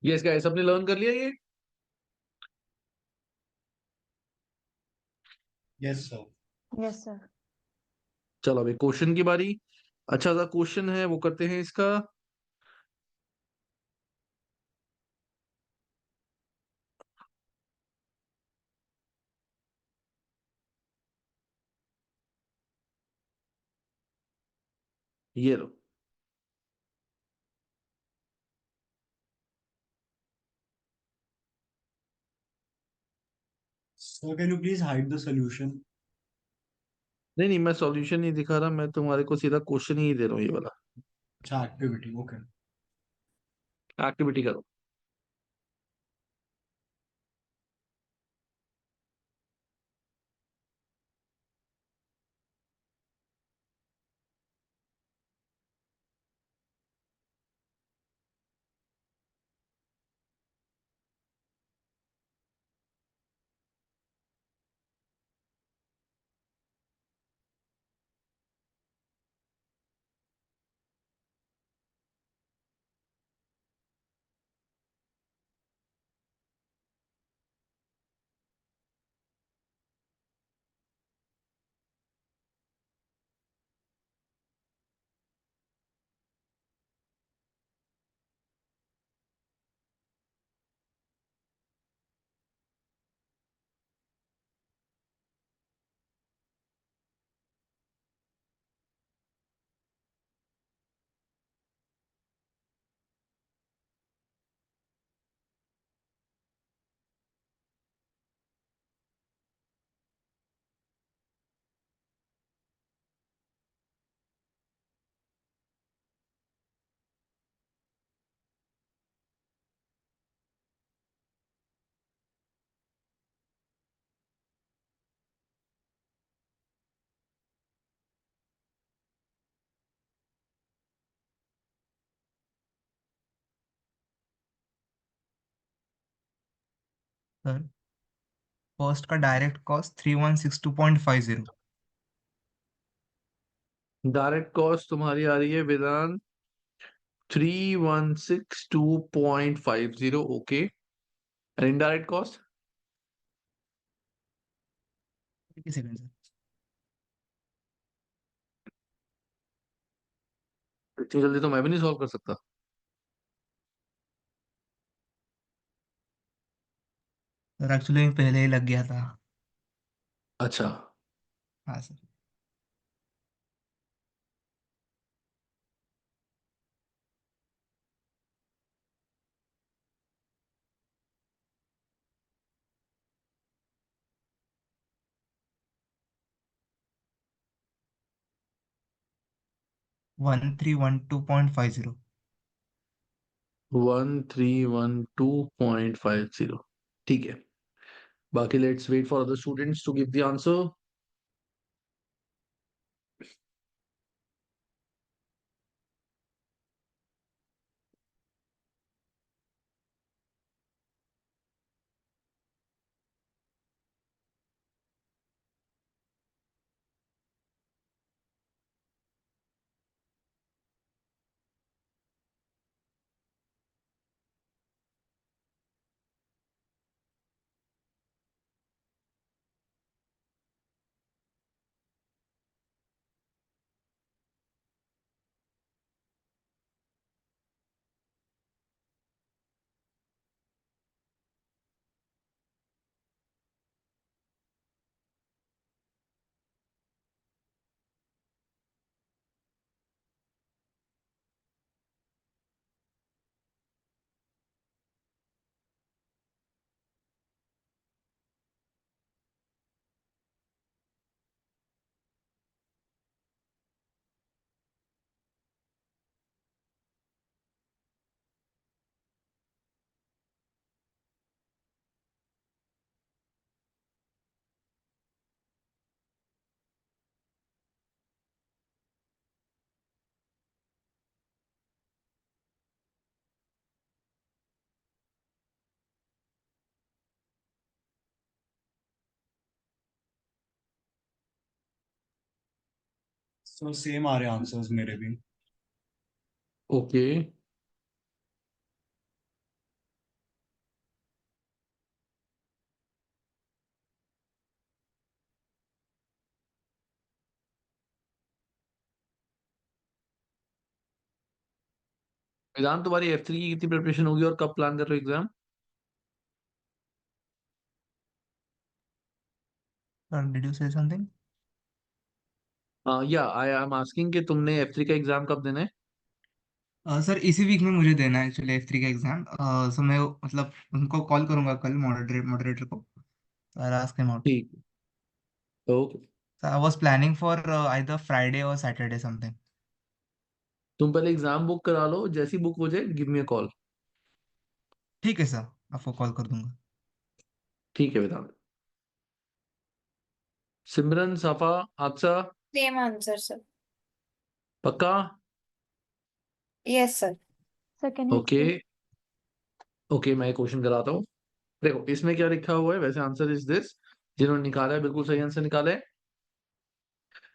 यस गाइस, सबने लर्न कर लिया ये? Yes sir. Yes sir. चलो अभी क्वेश्चन की बारी। अच्छा सा क्वेश्चन है, वो करते हैं इसका। ये लो। Sir can you please hide the solution? नहीं नहीं, मैं सॉल्यूशन नहीं दिखा रहा, मैं तुम्हारे को सीधा क्वेश्चन ही दे रहा हूँ, ये वाला। अच्छा, एक्टिविटी, ओके। एक्टिविटी करो। सर फर्स्ट का डायरेक्ट कॉस्ट 3162.50। डायरेक्ट कॉस्ट तुम्हारी आ रही है वेदांत 3162.50, ओके। And indirect cost? एक सेकंड सर। इतनी जल्दी तो मैं भी नहीं सॉल्व कर सकता। सर एक्चुअली पहले ही लग गया था। अच्छा। हाँ सर। 1312.50। 1312.50, ठीक है। बाकी let's wait for other students to give the answer. So same आ रहे आंसर्स मेरे भी। ओके। वेदांत, तुम्हारी F3 की कितनी प्रिपरेशन होगी और कब प्लान कर रहे हो exam? Did you say something? या आई एम आस्किंग कि तुमने F3 का एग्जाम कब देना है? सर इसी वीक में मुझे देना है एक्चुअली F3 का एग्जाम। सो मैं मतलब उनको कॉल करूंगा कल, मॉडरेटर को। I'll ask him out. ठीक, okay. So I was planning for either Friday or Saturday something. तुम पहले एग्जाम बुक करा लो, जैसी बुक हो जाए गिव मी अ कॉल। ठीक है सर, आपको कॉल कर दूंगा। ठीक है वेदांत। सिमरन, सफा, हादसा, Same answer, sir. पक्का? Yes, sir. Sir, can you okay explain? Okay, मैं क्वेश्चन कराता हूँ। देखो इसमें क्या लिखा हुआ है, वैसे आंसर इज दिस, जिन्होंने निकाला है बिल्कुल सही आंसर निकाला है।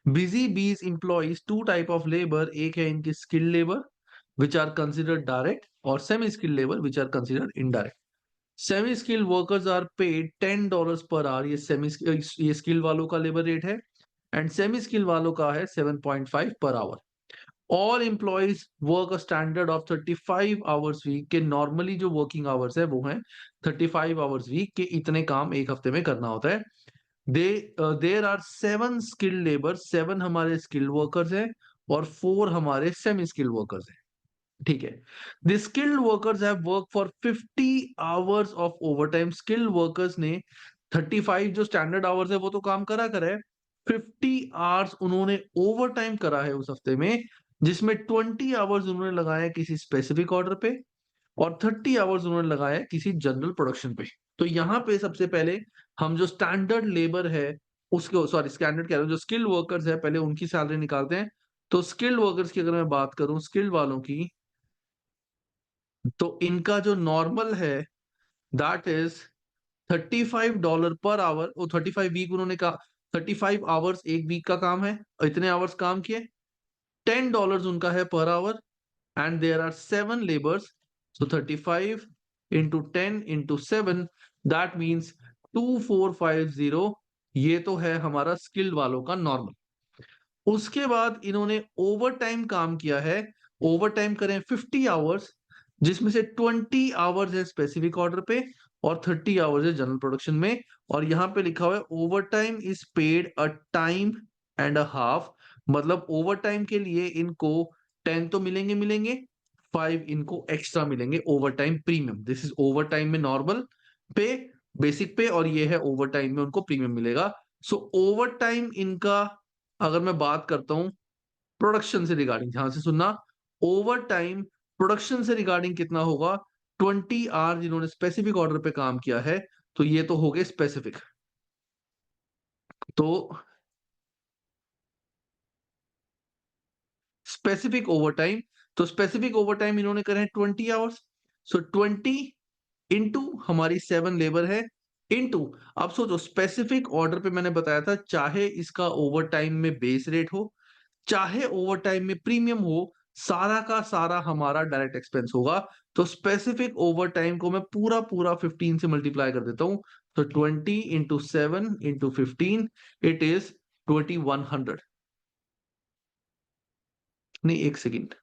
Busy bees employees two type of labour, एक है इनकी skilled labour which are considered direct, और semi skilled labour which are considered indirect. Semi skilled workers are paid $10 पर आवर, ये स्किल्ड वालों का लेबर रेट है, एंड सेमी स्किल्ड वालों का है 7.5 पर hour. All employees work a standard of 35 hours week, के नॉर्मली जो वर्किंग आवर्स है वो है 35 आवर्स वीक के, इतने काम एक हफ्ते में करना होता है। देर आर 7 स्किल्ड लेबर, 7 हमारे स्किल्ड वर्कर्स हैं और 4 हमारे सेमी स्किल्ड वर्कर्स हैं। ठीक है। The skilled workers have work for 50 hours of overtime. Skilled workers ने 35 जो स्टैंडर्ड आवर्स है वो तो काम करा है, 50 आवर्स उन्होंने ओवर टाइम करा है उस हफ्ते में, जिसमें 20 आवर्स उन्होंने लगाया है किसी स्पेसिफिक ऑर्डर पे और 30 आवर्स उन्होंने लगाया है किसी जनरल प्रोडक्शन पे। तो यहाँ पे सबसे पहले हम जो स्टैंडर्ड लेबर है उसके, सॉरी स्टैंडर्ड कह रहा हूँ, जो स्किल्ड वर्कर्स है पहले उनकी सैलरी निकालते हैं। तो स्किल्ड वर्कर्स की अगर मैं बात करूं, स्किल्ड वालों की, तो इनका जो नॉर्मल है दैट इज $35 पर आवर। वो 35 वीक उन्होंने कहा, 35 आवर्स एक वीक का काम है, और इतने आवर्स काम किए, $10 उनका है per hour, and there are 7 labours, so 35 into 10 into 7, that means 2450। ये तो है हमारा स्किल्ड वालों का नॉर्मल। उसके बाद इन्होंने ओवर टाइम काम किया है, ओवर टाइम करें 50 आवर्स, जिसमें से 20 आवर्स है स्पेसिफिक ऑर्डर पे और 30 आवर्स है जनरल प्रोडक्शन में। और यहां पे लिखा हुआ है over time is paid a time and a half, मतलब ओवर टाइम के लिए इनको 10 तो मिलेंगे मिलेंगे, 5 इनको एक्स्ट्रा मिलेंगे over time premium. This is over time में नॉर्मल पे, बेसिक पे, और ये है ओवर टाइम में उनको प्रीमियम मिलेगा। सो ओवर टाइम इनका, अगर मैं बात करता हूं प्रोडक्शन से रिगार्डिंग, ध्यान से सुनना, ओवर टाइम प्रोडक्शन से रिगार्डिंग कितना होगा, 20 आवर जिन्होंने स्पेसिफिक ऑर्डर पे काम किया है, तो ये तो हो गए स्पेसिफिक। तो स्पेसिफिक ओवर टाइम, तो स्पेसिफिक ओवर टाइम इन्होंने करे हैं 20 आवर्स, सो 20 इंटू हमारी 7 लेबर है, इंटू, अब सोचो स्पेसिफिक ऑर्डर पे मैंने बताया था चाहे इसका ओवर टाइम में बेस रेट हो चाहे ओवर टाइम में प्रीमियम हो, सारा का सारा हमारा डायरेक्ट एक्सपेंस होगा। तो स्पेसिफिक ओवर टाइम को मैं पूरा पूरा 15 से मल्टीप्लाई कर देता हूं, तो 20 इंटू 7 इंटू 15, इट इज 2100। नहीं, एक सेकेंड,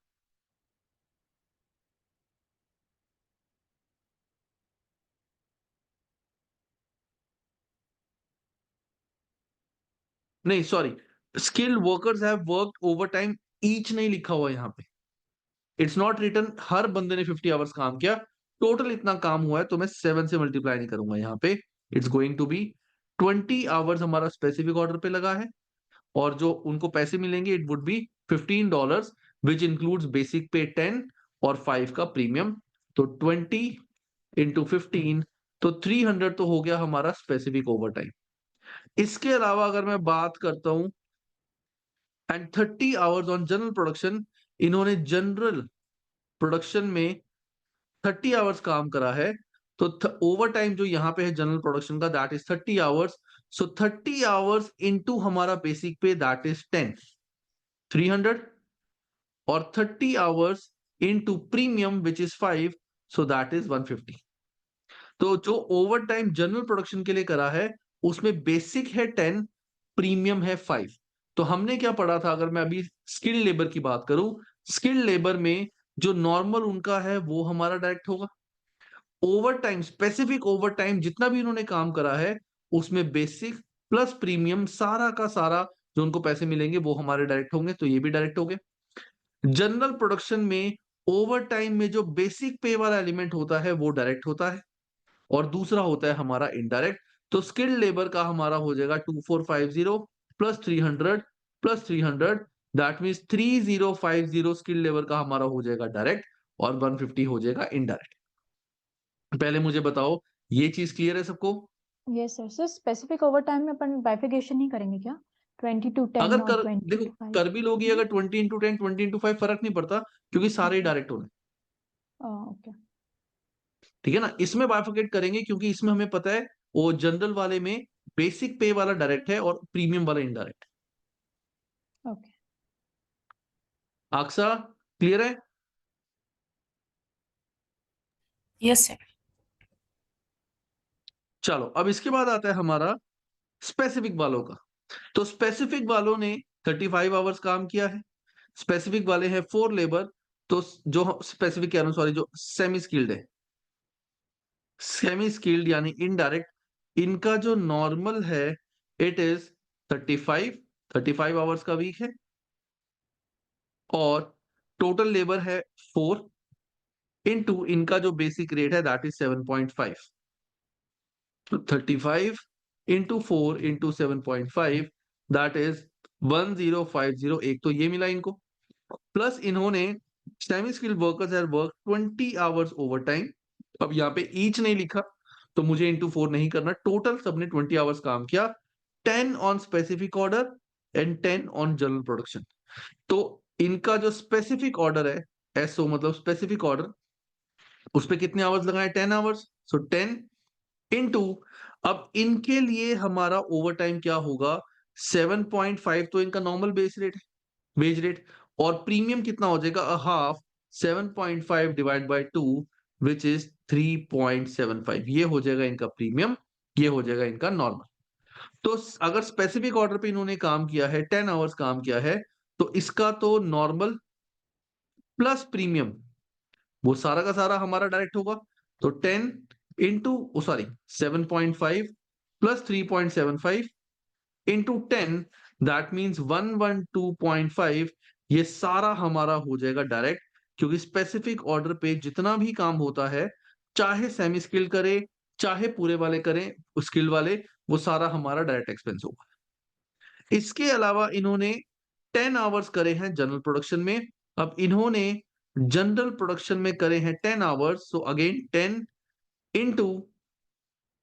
नहीं sorry, skilled workers have worked over time each नहीं लिखा हुआ यहाँ पे, इट्स नॉट रिटन हर बंदे ने 50 आवर्स काम किया, टोटल इतना काम हुआ है, तो मैं 7 से मल्टीप्लाई नहीं करूंगा यहाँ पे। It's going to be 20 hours हमारा स्पेसिफिक ऑर्डर पे लगा है, और जो उनको पैसे मिलेंगे it would be $15, which includes basic pay 10 और 5 का प्रीमियम। तो 20 इंटू 15, तो 300 तो हो गया हमारा स्पेसिफिक ओवर टाइम। इसके अलावा अगर मैं बात करता हूं, and 30 hours on general production, इन्होंने जनरल प्रोडक्शन में 30 आवर्स काम करा है, तो ओवर टाइम जो यहाँ पे है जनरल प्रोडक्शन का that is 30 hours, so 30 hours into हमारा बेसिक पे दैट इज 10, 300, और 30 hours into premium which is 5, so that is 150। तो जो ओवर टाइम जनरल प्रोडक्शन के लिए करा है उसमें बेसिक है 10, प्रीमियम है 5। तो हमने क्या पढ़ा था, अगर मैं अभी स्किल्ड लेबर की बात करूं, स्किल्ड लेबर में जो नॉर्मल उनका है वो हमारा डायरेक्ट होगा। Over time, specific over time जितना भी इन्होंने काम करा है उसमें बेसिक प्लस प्रीमियम सारा का सारा जो उनको पैसे मिलेंगे वो हमारे डायरेक्ट होंगे, तो ये भी डायरेक्ट हो गए। जनरल प्रोडक्शन में ओवर टाइम में जो बेसिक पे वाला एलिमेंट होता है वो डायरेक्ट होता है, और दूसरा होता है हमारा इनडायरेक्ट। तो स्किल्ड लेबर का हमारा हो जाएगा 2450 plus 300 plus 300, that means 3050 skilled labour का हमारा हो जाएगा डायरेक्ट, और 150 हो जाएगा इनडायरेक्ट। पहले मुझे बताओ ये चीज क्लियर है सबको? Yes sir. Sir specific over time में अपन बाइफिकेशन नहीं करेंगे क्या? 20 to 10 अगर और कर 20 देखो to 5? कर भी लोगी अगर 20x10 20x5 फर्क नहीं पड़ता, क्योंकि सारे ही ओके डायरेक्ट होने। ओके ठीक है ना, इसमें बाइफिकेट करेंगे क्योंकि इसमें हमें पता है वो जनरल वाले में बेसिक पे वाला डायरेक्ट है और प्रीमियम वाला इनडायरेक्ट। ओके। अक्सा क्लियर है? Yes, sir. चलो अब इसके बाद आता है हमारा स्पेसिफिक वालों का। तो स्पेसिफिक वालों ने 35 आवर्स काम किया है। स्पेसिफिक वाले हैं 4 लेबर। तो जो स्पेसिफिक कह रहा हूं, सॉरी, जो सेमी स्किल्ड है, सेमी स्किल्ड यानी इनडायरेक्ट, इनका जो नॉर्मल है इट इज 35 आवर्स का वीक है, और टोटल लेबर है 4 इनटू इनका जो बेसिक रेट है दैट इज 7.5। तो 35 इंटू 4 इंटू 7.5 दैट इज 1050। एक तो ये मिला इनको, प्लस इन्होंने semi skilled workers have work 20 hours over time. अब यहाँ पे ईच नहीं लिखा तो मुझे इंटू 4 नहीं करना, टोटल सबने 20 आवर्स काम किया, 10 on specific order and 10 on general production. तो इनका जो स्पेसिफिक ऑर्डर है, एसओ मतलब स्पेसिफिक ऑर्डर, उस पे कितने आवर्स लगाए? 10 आवर्स। सो 10 इनटू, अब इनके लिए हमारा ओवर टाइम क्या होगा? 7.5 तो इनका नॉर्मल बेस रेट है, वेज रेट, और प्रीमियम कितना हो जाएगा? Half 7.5 divide by 2 which is 3.75। ये हो जाएगा इनका प्रीमियम, ये हो जाएगा इनका नॉर्मल। तो अगर स्पेसिफिक ऑर्डर पे इन्होंने काम किया है, 10 आवर्स काम किया है, तो इसका तो नॉर्मल प्लस प्रीमियम वो सारा का सारा हमारा डायरेक्ट होगा। तो 10 into, sorry, 7.5 plus 3.75 into 10, that means 112.5। ये सारा हमारा हो जाएगा डायरेक्ट, क्योंकि स्पेसिफिक ऑर्डर पे जितना भी काम होता है, चाहे सेमी स्किल करे चाहे पूरे वाले करें स्किल वाले, वो सारा हमारा डायरेक्ट एक्सपेंस होगा। इसके अलावा इन्होंने 10 आवर्स करे हैं जनरल प्रोडक्शन में। अब इन्होंने जनरल प्रोडक्शन में करे हैं 10 hours, so again 10 into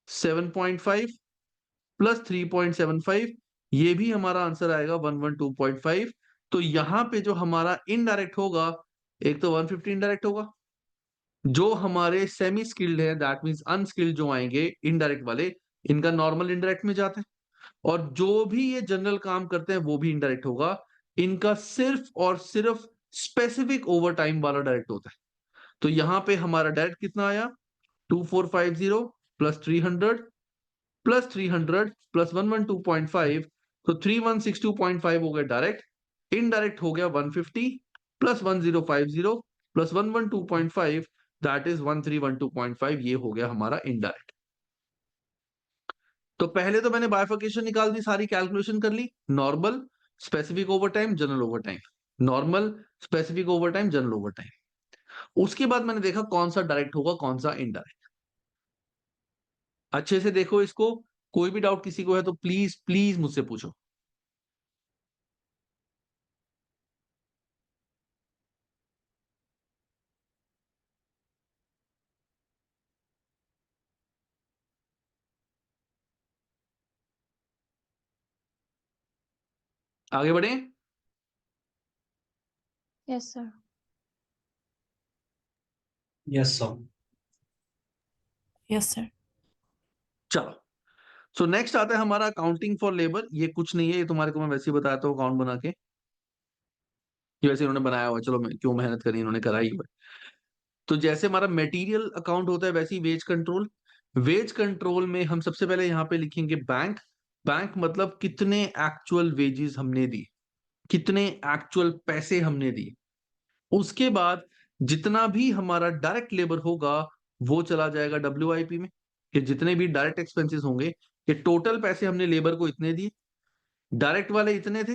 7.5 plus 3.75, ये भी हमारा आंसर आएगा 112.5। तो यहां पे जो हमारा इनडायरेक्ट होगा, एक तो 150 इनडायरेक्ट होगा, जो हमारे सेमी स्किल्ड है दैट मींस अनस्किल्ड जो आएंगे इनडायरेक्ट वाले, इनका नॉर्मल इनडायरेक्ट में जाता है, और जो भी ये जनरल काम करते हैं वो भी इनडायरेक्ट होगा। इनका सिर्फ और सिर्फ स्पेसिफिक ओवर टाइम वाला डायरेक्ट होता है। तो यहां पे हमारा डायरेक्ट कितना आया? 2450 प्लस 300 प्लस 300 प्लस 112.5, तो 3162.5 हो गया डायरेक्ट। इनडायरेक्ट हो गया 150 प्लस 1050 प्लस 112.5, दैट इज 1312.5। ये हो गया हमारा इनडायरेक्ट। तो पहले तो मैंने बाइफर्केशन निकाल दी, सारी कैलकुलेशन कर ली, normal, specific over time, general over time, normal, specific over time, general over time. उसके बाद मैंने देखा कौन सा डायरेक्ट होगा कौन सा इनडायरेक्ट। अच्छे से देखो इसको, कोई भी डाउट किसी को है तो प्लीज प्लीज मुझसे पूछो। आगे बढ़े? Yes sir. Yes sir. Yes, sir. चलो, सो नेक्स्ट आता है हमारा अकाउंटिंग फॉर लेबर। ये कुछ नहीं है, ये तुम्हारे को मैं वैसे ही बताता हूँ अकाउंट बना के, ये वैसे इन्होंने बनाया हुआ है, चलो मैं क्यों मेहनत करी, इन्होंने कराई हुआ है। तो जैसे हमारा मटेरियल अकाउंट होता है वैसे ही वेज कंट्रोल। वेज कंट्रोल में हम सबसे पहले यहाँ पे लिखेंगे बैंक। बैंक मतलब कितने एक्चुअल वेजेस हमने दी, कितने एक्चुअल पैसे हमने दिए। उसके बाद जितना भी हमारा डायरेक्ट लेबर होगा वो चला जाएगा WIP में, कि जितने भी डायरेक्ट एक्सपेंसेस होंगे, कि टोटल पैसे हमने लेबर को इतने दिए, डायरेक्ट वाले इतने थे,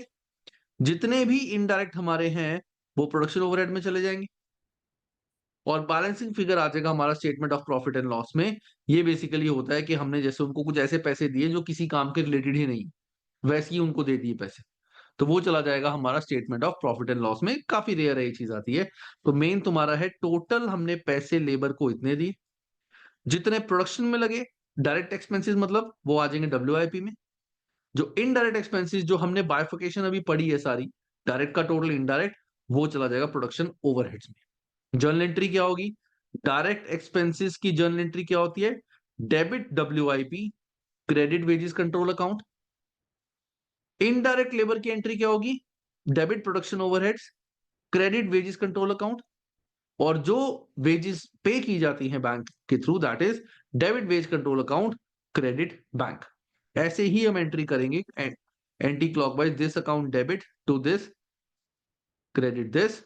जितने भी इनडायरेक्ट हमारे हैं वो प्रोडक्शन ओवरहेड में चले जाएंगे, और बैलेंसिंग फिगर आ जाएगा हमारा statement of profit and loss में। ये बेसिकली होता है कि हमने जैसे उनको कुछ ऐसे पैसे दिए जो किसी काम के रिलेटेड ही नहीं, वैसे ही उनको दे दिए पैसे, तो वो चला जाएगा हमारा statement of profit and loss में। काफी रेयर है ये चीज आती है। तो मेन तुम्हारा है टोटल हमने पैसे लेबर को इतने दिए, जितने प्रोडक्शन में लगे डायरेक्ट एक्सपेंसेस मतलब वो आ जाएंगे WIP में, जो इनडायरेक्ट एक्सपेंसेस जो हमने बाइफिकेशन अभी पढ़ी है सारी, डायरेक्ट का टोटल इनडायरेक्ट, वो चला जाएगा प्रोडक्शन ओवरहेड्स में। जर्नल एंट्री क्या होगी? डायरेक्ट एक्सपेंसेस की जर्नल एंट्री क्या होती है? Debit WIP, credit wages control account. Indirect labour की एंट्री क्या होगी? Debit production overheads, credit wages control account. और जो वेजेस पे की जाती हैं बैंक के through, that is debit wage control account, credit bank. ऐसे ही हम एंट्री करेंगे anti clockwise, this account debit to this, credit this,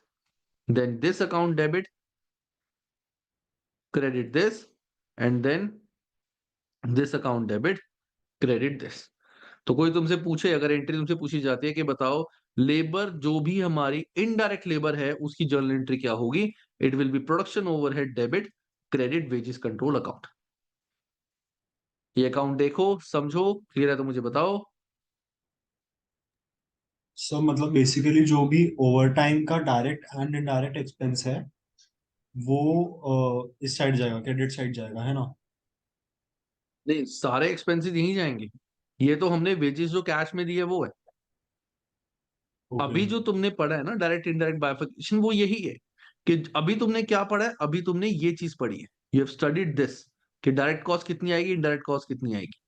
then this account debit, credit this, and then this account debit, credit this. तो कोई तुमसे पूछे, अगर entry तुमसे पूछी जाती है कि बताओ लेबर जो भी हमारी इनडायरेक्ट लेबर है उसकी जर्नल एंट्री क्या होगी, it will B production overhead debit, credit wages control account. ये अकाउंट देखो, समझो, क्लियर है तो मुझे बताओ। सर मतलब बेसिकली जो भी ओवर टाइम का डायरेक्ट एंड इनडायरेक्ट एक्सपेंस है वो इस साइड जाएगा, क्रेडिट साइड जाएगा, है ना? नहीं, सारे एक्सपेंसेस यहीं जाएंगे। ये तो हमने वेजेस जो कैश में दिए वो है। ओके। अभी जो तुमने पढ़ा है ना डायरेक्ट इनडायरेक्ट बाइफर्केशन, वो यही है कि अभी तुमने क्या पढ़ा है, अभी तुमने ये चीज पढ़ी है, यू हैव स्टडीड दिस, कि डायरेक्ट कॉस्ट कितनी आएगी, इनडायरेक्ट कॉस्ट कितनी आएगी,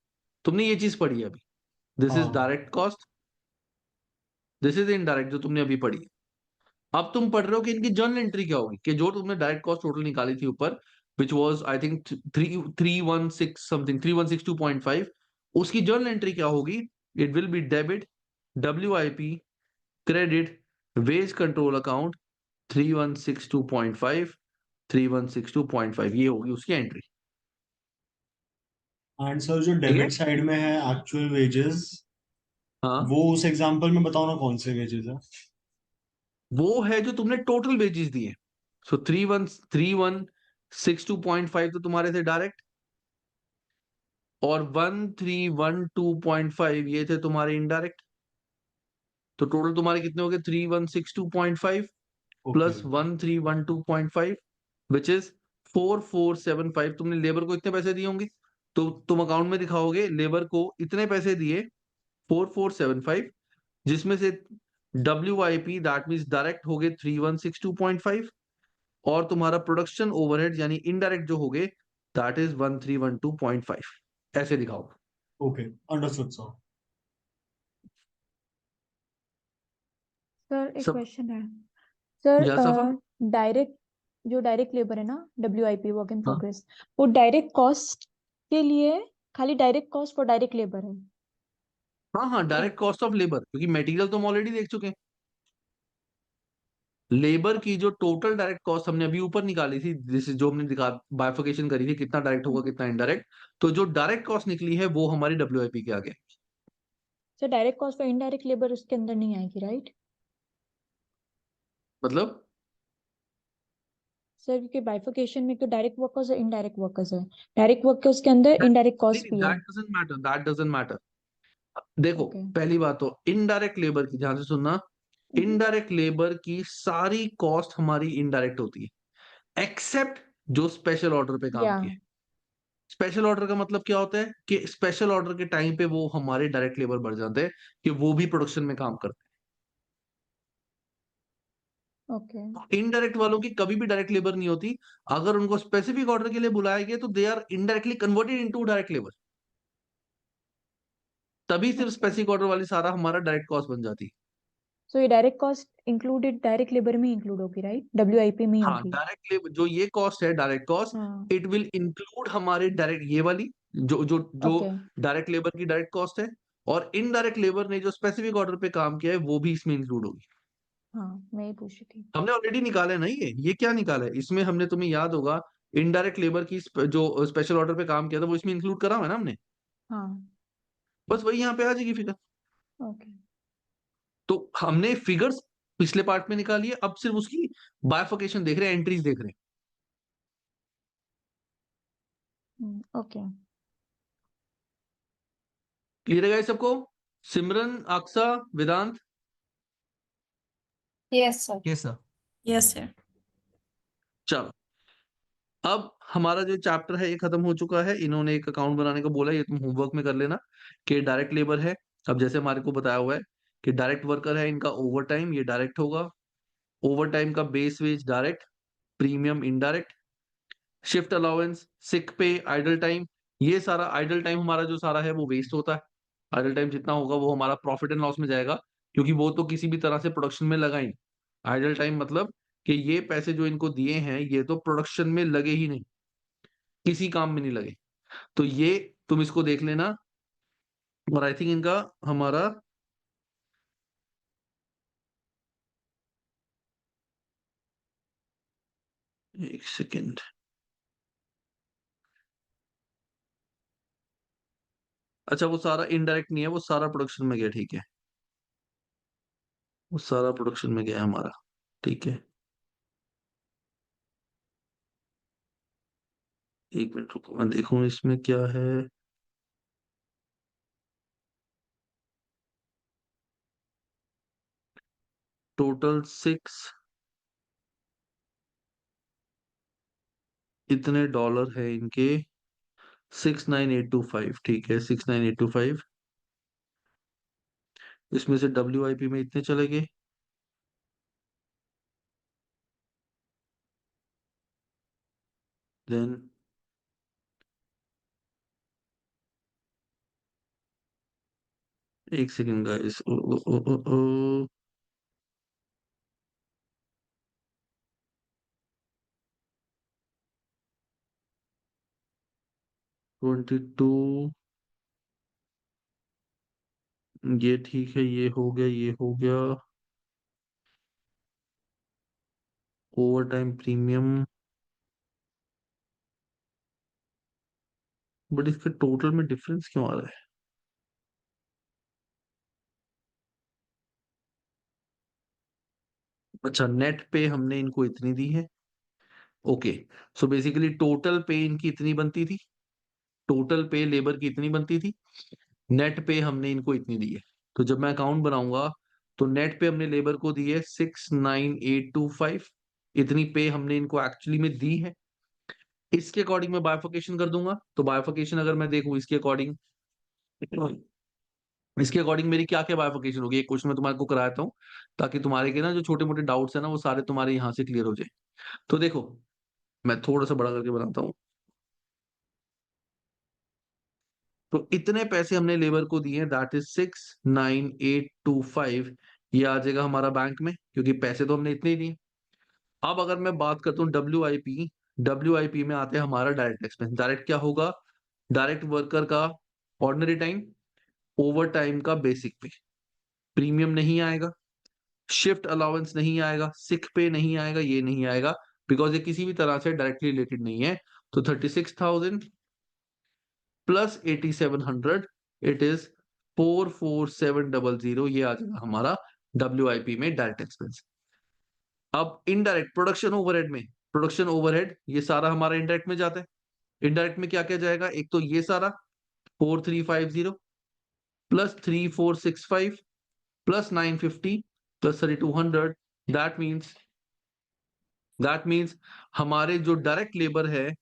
तुमने ये चीज पढ़ी है अभी। दिस इज हाँ। Direct cost, this is indirect जो तुमने अभी पढ़ी है। अब तुम पढ़ रहे हो कि इनकी जर्नल एंट्री क्या होगी, कि जो तुमने डायरेक्ट कॉस्ट टोटल निकाली थी ऊपर, which was I think 316 something, 3162.5, उसकी जर्नल एंट्री क्या होगी? It will be debit WIP, credit wage control account 3162.5, 3162.5, ये होगी उसकी एंट्री। एंड सर जो ठीक है। डेबिट साइड में है एक्चुअल वेजेस, हाँ, वो उस एग्जांपल में बताओ ना कौन से वेजेस है? वो है जो तुमने टोटल वेजेस दिए। सो 3162.5 तो तुम्हारे थे डायरेक्ट, और 1312.5 ये थे तुम्हारे इनडायरेक्ट। तो टोटल तुम्हारे कितने हो गए? 3162.5 ओके। Plus 1312.5, which is 4475। तुमने लेबर को इतने पैसे दिए होंगे, तो तुम अकाउंट में दिखाओगे लेबर को इतने पैसे दिए 4475, जिसमें से WIP दैट मीन्स डायरेक्ट हो गए 3162.5, और तुम्हारा प्रोडक्शन ओवरहेड यानी इनडायरेक्ट जो हो गए दैट इज 1312.5। ऐसे दिखाओ। Okay, understood sir. सर एक सब क्वेश्चन है सर। या सफा। डायरेक्ट जो डायरेक्ट लेबर है ना, WIP वर्क इन हाँ प्रोग्रेस, वो डायरेक्ट कॉस्ट के लिए खाली direct cost for direct labour है? हाँ हाँ, डायरेक्ट कॉस्ट ऑफ लेबर, क्योंकि मटेरियल तो हम ऑलरेडी देख चुके हैं। लेबर की जो टोटल डायरेक्ट कॉस्ट हमने अभी ऊपर निकाली थी, जिस जो हमने दिखा बाइफिकेशन करी थी, कितना डायरेक्ट होगा कितना इनडायरेक्ट, तो जो डायरेक्ट कॉस्ट निकली है वो हमारी WIP के आगे। Sir direct cost for indirect labour उसके अंदर नहीं आएगी, राइट? मतलब सर क्योंकि बाइफिकेशन में तो डायरेक्ट वर्कर्स और इनडायरेक्ट वर्कर्स है, डायरेक्ट वर्कर्स के अंदर इनडायरेक्ट नहीं कॉस्ट नहीं, भी है। That doesn't matter, that doesn't matter. देखो, ओके। पहली बात तो इनडायरेक्ट लेबर की ध्यान से सुनना, इनडायरेक्ट लेबर की सारी कॉस्ट हमारी इनडायरेक्ट होती है, एक्सेप्ट जो स्पेशल ऑर्डर पे काम या किए। स्पेशल ऑर्डर का मतलब क्या होता है कि स्पेशल ऑर्डर के टाइम पे वो हमारे डायरेक्ट लेबर बढ़ जाते हैं, कि वो भी प्रोडक्शन में काम करते ओके। हैं। इनडायरेक्ट वालों की कभी भी डायरेक्ट लेबर नहीं होती। अगर उनको स्पेसिफिक ऑर्डर के लिए बुलाया गया तो they are indirectly converted into direct labour, तभी सिर्फ ओके। स्पेसिफिक ऑर्डर वाली सारा हमारा डायरेक्ट कॉस्ट बन जाती है। सो ये direct cost included direct labour में इंक्लूड होगी, राइट? WIP में ही हाँ, होगी। डायरेक्ट लेबर जो ये कॉस्ट है डायरेक्ट कॉस्ट, हाँ। इट विल इंक्लूड हमारे डायरेक्ट ये वाली जो जो जो ओके। डायरेक्ट लेबर की डायरेक्ट कॉस्ट है, और इनडायरेक्ट लेबर ने जो स्पेसिफिक ऑर्डर पे काम किया है वो भी इसमें इंक्लूड होगी। हाँ मैं ही पूछ रही थी। हमने ऑलरेडी निकाला है ना, ये क्या निकाला है इसमें हमने, तुम्हें याद होगा इनडायरेक्ट लेबर की जो स्पेशल ऑर्डर पे काम किया था वो इसमें इंक्लूड करा हुआ है ना हमने, हाँ बस वही यहाँ पे आ जाएगी फिगर। ओके। तो हमने फिगर्स पिछले पार्ट में निकाली है, अब सिर्फ उसकी बायफिकेशन देख रहे हैं, एंट्रीज देख रहे हैं। ओके। क्लियर है गाइस सबको? सिमरन, अक्सा, वेदांत? Yes, sir. Yes sir. Yes, sir. चलो, अब हमारा जो चैप्टर है ये खत्म हो चुका है। इन्होंने एक अकाउंट बनाने को बोला, ये तुम होमवर्क में कर लेना कि डायरेक्ट लेबर है। अब जैसे हमारे को बताया हुआ है कि डायरेक्ट वर्कर है, इनका ओवर टाइम ये डायरेक्ट होगा, ओवर टाइम का base wage direct, premium indirect, shift allowance, sick pay, idle time, ये सारा आइडल टाइम हमारा जो सारा है वो वेस्ट होता है। आइडल टाइम जितना होगा वो हमारा प्रॉफिट एंड लॉस में जाएगा, क्योंकि वो तो किसी भी तरह से प्रोडक्शन में लगा ही नहीं। आइडल टाइम मतलब कि ये पैसे जो इनको दिए हैं ये तो प्रोडक्शन में लगे ही नहीं, किसी काम में नहीं लगे। तो ये तुम इसको देख लेना। और आई थिंक इनका हमारा एक सेकेंड, अच्छा वो सारा इनडायरेक्ट नहीं है, वो सारा प्रोडक्शन में गया, ठीक है, वो सारा प्रोडक्शन में गया हमारा, ठीक है। एक मिनट रुको, मैं देखूं इसमें क्या है। टोटल 6 इतने डॉलर है इनके, 69825, ठीक है 69825। इसमें से WIP में इतने चले गए, देन एक सेकेंड गाइस, 22, ये ठीक है, ये हो गया, ये हो गया, ओवर टाइम प्रीमियम, बट इसके टोटल में डिफरेंस क्यों आ रहा है? अच्छा, नेट पे हमने इनको इतनी दी है, ओके। सो बेसिकली टोटल पे इनकी इतनी बनती थी, टोटल पे लेबर की इतनी बनती थी, नेट पे हमने इनको इतनी दी है। तो जब मैं अकाउंट बनाऊंगा तो नेट पे हमने लेबर को दी है 69825, इतनी पे हमने इनको एक्चुअली में दी है। इसके अकॉर्डिंग मैं बायफिकेशन कर दूंगा, तो बायफिकेशन अगर मैं देखूं इसके अकॉर्डिंग मेरी क्या क्या बायफिकेशन होगी, एक क्वेश्चन मैं तुम्हारे को कराता हूँ, ताकि तुम्हारे के ना जो छोटे मोटे डाउट्स है ना वो सारे तुम्हारे यहाँ से क्लियर हो जाए। तो देखो, मैं थोड़ा सा बड़ा करके बनाता हूँ। तो इतने पैसे हमने लेबर को दिए, दैट इज 69825, ये आ जाएगा हमारा बैंक में, क्योंकि पैसे तो हमने इतने ही दिए। अब अगर मैं बात करता हूँ WIP में आते हैं हमारा डायरेक्ट एक्सपेंस। डायरेक्ट क्या होगा? डायरेक्ट वर्कर का ऑर्डिनरी टाइम, ओवर टाइम का बेसिक पे, प्रीमियम नहीं आएगा, शिफ्ट अलाउंस नहीं आएगा, सिक पे नहीं आएगा, ये नहीं आएगा, बिकॉज ये किसी भी तरह से डायरेक्टली रिलेटेड नहीं है। तो 36,000 प्लस 8,700, इट इज 44700, ये आ जाएगा हमारा WIP में डायरेक्ट एक्सपेंस। अब इनडायरेक्ट प्रोडक्शन ओवरहेड में, प्रोडक्शन ओवरहेड ये सारा हमारा इनडायरेक्ट में जाता है। इनडायरेक्ट में क्या क्या जाएगा? एक तो ये सारा 4350 plus 3465 plus 950 plus 3200, that means हमारे जो डायरेक्ट लेबर है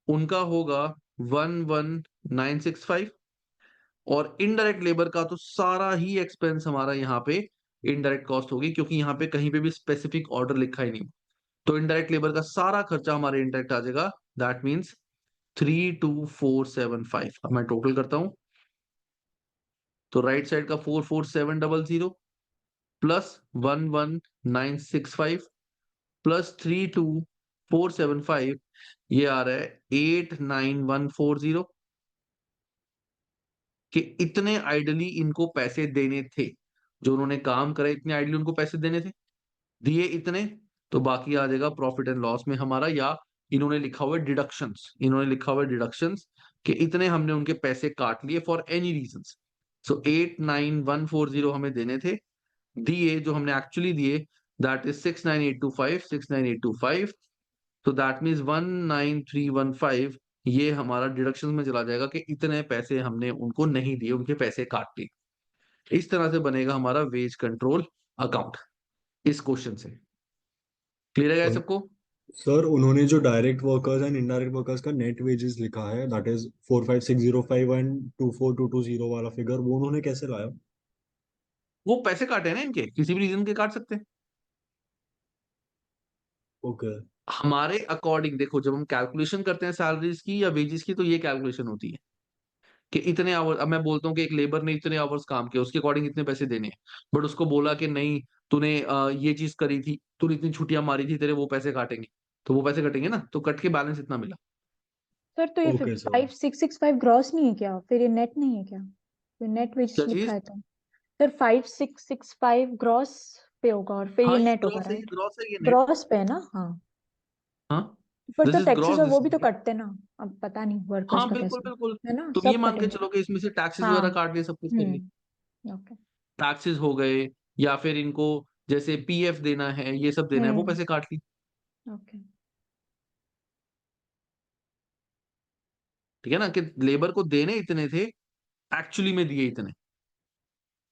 उनका होगा 11965, और इनडायरेक्ट लेबर का तो सारा ही एक्सपेंस हमारा यहाँ पे इनडायरेक्ट कॉस्ट होगी, क्योंकि यहाँ पे कहीं पे भी स्पेसिफिक ऑर्डर लिखा ही नहीं। तो इनडायरेक्ट लेबर का सारा खर्चा हमारे इनडायरेक्ट आ जाएगा, दैट मीन्स 32475। अब मैं टोटल करता हूं, तो राइट साइड का 44700 प्लस 11965 प्लस 32475, ये आ रहा है 89140, कि इतने आइडली इनको पैसे देने थे, जो उन्होंने काम करा इतने आइडली उनको पैसे देने थे। दिए इतने, तो बाकी आ जाएगा प्रॉफिट एंड लॉस में हमारा, या इन्होंने लिखा हुआ है डिडक्शंस, इन्होंने लिखा हुआ है डिडक्शंस कि इतने हमने उनके पैसे काट लिए फॉर एनी रीजंस। सो 89140 हमें देने थे, दिए जो हमने एक्चुअली दिए दैट इज 69825, तो दैट मीन्स 19315 ये हमारा डिडक्शन में चला जाएगा कि इतने पैसे हमने उनको नहीं दिए, उनके पैसे काट लिए। इस तरह से बनेगा हमारा वेज कंट्रोल अकाउंट इस क्वेश्चन से। क्लियर है सबको? सर उन्होंने जो direct workers and indirect workers का नेट वेजेस लिखा है दैट इज 45605 एंड 24220 वाला फिगर, वो उन्होंने कैसे लाया? वो पैसे काटे हैं ना इनके, किसी भी रीजन के काट सकते हैं। ओके हमारे अकॉर्डिंग देखो, जब हम कैलकुलेशन करते हैं सैलरीज की या वेजेस की, तो ये कैलकुलेशन होती है कि इतने आवर, अब मैं बोलता हूँ कि एक लेबर ने इतने आवर्स काम किया, उसके अकॉर्डिंग इतने पैसे देने हैं, बट उसको बोला कि नहीं तूने ये चीज करी थी, तूने इतनी छुट्टियां मारी थी, तेरे वो पैसे काटेंगे, तो वो पैसे कटेंगे ना, तो कट के बैलेंस इतना मिला। सर तो ये ओके सर 5665 ग्रॉस नहीं है क्या? फिर ये नेट नहीं है क्या? तो नेट वेजेस क्या लिखा चीज? है तो सर 5665 ग्रॉस पे होगा और फिर हाँ ये ये नेट होगा, ग्रॉस है, ये राइट? ग्रॉस है, ये नेट। ग्रॉस पे है ना? हाँ, हाँ पर दिस तो इज टैक्सेस ग्रॉस, और वो दिस भी इज तो नेट। कटते ना। अब पता नहीं वर्कर्स हाँ का बिल्कुल कैसे बिल्कुल। है ना, तुम ये सब मान के कटेंगे। चलो कि इसमें से टैक्सेस हाँ। वगैरह काट लिए, सब कुछ कर लिए, ओके। टैक्सेस हो गए, या फिर इनको जैसे पीएफ देना है, ये सब देना है, वो पैसे काट लिए। ओके। ठीक है ना, कि लेबर को देने इतने थे, एक्चुअली में दिए इतने,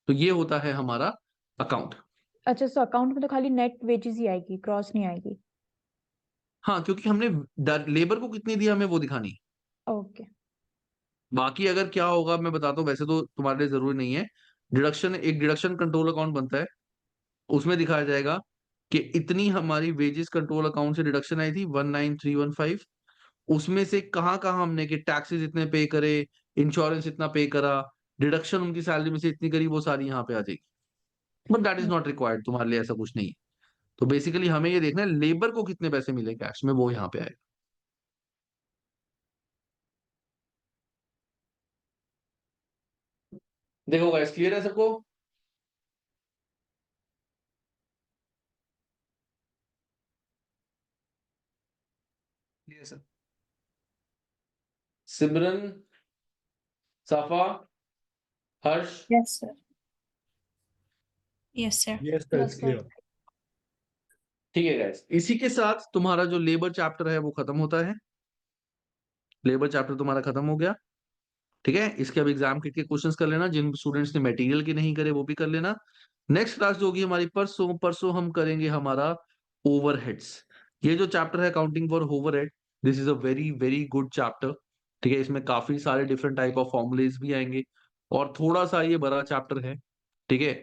तो ये होता है हमारा अकाउंट। अच्छा, सो अकाउंट में तो खाली नेट वेजेस ही आएगी, क्रॉस नहीं आएगी। हाँ क्योंकि हमने लेबर को कितनी दी हमें वो दिखानी है। ओके। बाकी अगर क्या होगा मैं बताता हूँ, वैसे तो तुम्हारे लिए जरूरी नहीं है। डिडक्शन, एक डिडक्शन कंट्रोल अकाउंट बनता है, उसमें दिखाया जाएगा कि इतनी हमारी वेजेस कंट्रोल अकाउंट से डिडक्शन आई थी 19315, उसमें से कहाँ कहाँ हमने कि टैक्सेस इतने पे करे, इंश्योरेंस इतना पे करा, डिडक्शन उनकी सैलरी में से इतनी करी, वो सारी यहाँ पे आ जाएगी। But that is not required, तुम्हारे लिए ऐसा कुछ नहीं है। तो बेसिकली हमें ये देखना है लेबर को कितने पैसे मिले कैश में, वो यहाँ पे आएगा। देखो गाइस, क्लियर है सबको? Yes, sir. सिमरन, सफा, हर्ष, Yes, sir. Yes, sir. Yes sir Yes, it's sir. Clear. ठीक है गाइस, इसी के साथ तुम्हारा जो लेबर चैप्टर है वो खत्म होता है। लेबर चैप्टर तुम्हारा खत्म हो गया। ठीक है, इसके अब एग्जाम के क्वेश्चंस कर लेना, जिन स्टूडेंट्स ने मटेरियल की नहीं करे वो भी कर लेना। नेक्स्ट क्लास जो होगी हमारी परसों, परसों हम करेंगे हमारा ओवरहेड्स। ये जो चैप्टर है accounting for overhead, this is a very very good chapter. ठीक है, इसमें काफी सारे डिफरेंट टाइप ऑफ फॉर्मुलेज भी आएंगे, और थोड़ा सा ये बड़ा चैप्टर है। ठीक है,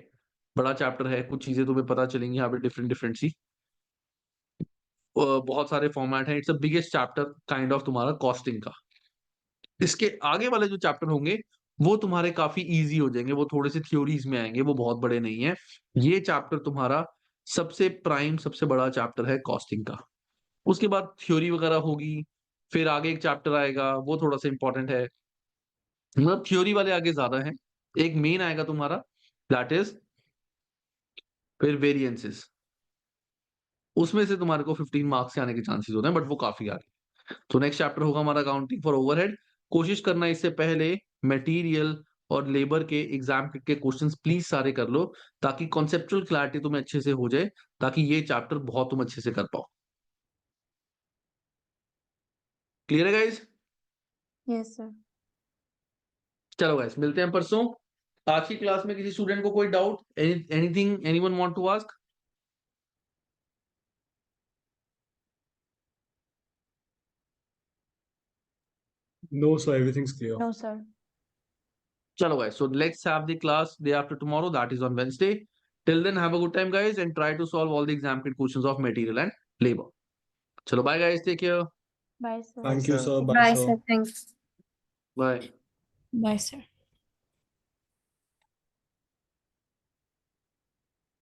बड़ा चैप्टर है, कुछ चीजें तुम्हें पता चलेंगी यहाँ पे डिफरेंट डिफरेंट सी। बहुत सारे फॉर्मेट हैं, it's a biggest chapter kind of तुम्हारा कॉस्टिंग का। इसके आगे वाले जो चैप्टर होंगे वो तुम्हारे काफी इजी हो जाएंगे, वो थोड़े से थ्योरीज में आएंगे, वो बहुत बड़े नहीं है। ये चैप्टर तुम्हारा सबसे प्राइम, सबसे बड़ा चैप्टर है कॉस्टिंग का। उसके बाद थ्योरी वगैरह होगी, फिर आगे एक चैप्टर आएगा वो थोड़ा सा इंपॉर्टेंट है, मतलब थ्योरी वाले आगे ज्यादा है। एक मेन आएगा तुम्हारा, दैट इज फिर वेरिएंसेस, उसमें से तुम्हारे को 15 मार्क्स से आने के चांसेस होते हैं, बट वो काफी आगे। तो नेक्स्ट चैप्टर होगा हमारा अकाउंटिंग फॉर ओवरहेड। कोशिश करना इससे पहले मटेरियल और लेबर के एग्जाम के क्वेश्चंस प्लीज सारे कर लो, ताकि कॉन्सेप्चुअल क्लैरिटी तुम्हें अच्छे से हो जाए, ताकि ये चैप्टर बहुत तुम अच्छे से कर पाओ। क्लियर है गाइस? Yes sir. चलो गाइस, मिलते हैं परसों। आज की क्लास में किसी स्टूडेंट को कोई doubt, anything anyone want to ask? No sir everything's clear. No sir. Chalo guys, so let's have the class day after tomorrow, that is on Wednesday. Till then, have a good time guys, and try to solve all the exam kit questions of material and labor. Chalo, bye guys, take care. Bye sir. Thank you sir. Sir, bye Bye, sir. sir. Thanks. Bye. Bye, sir.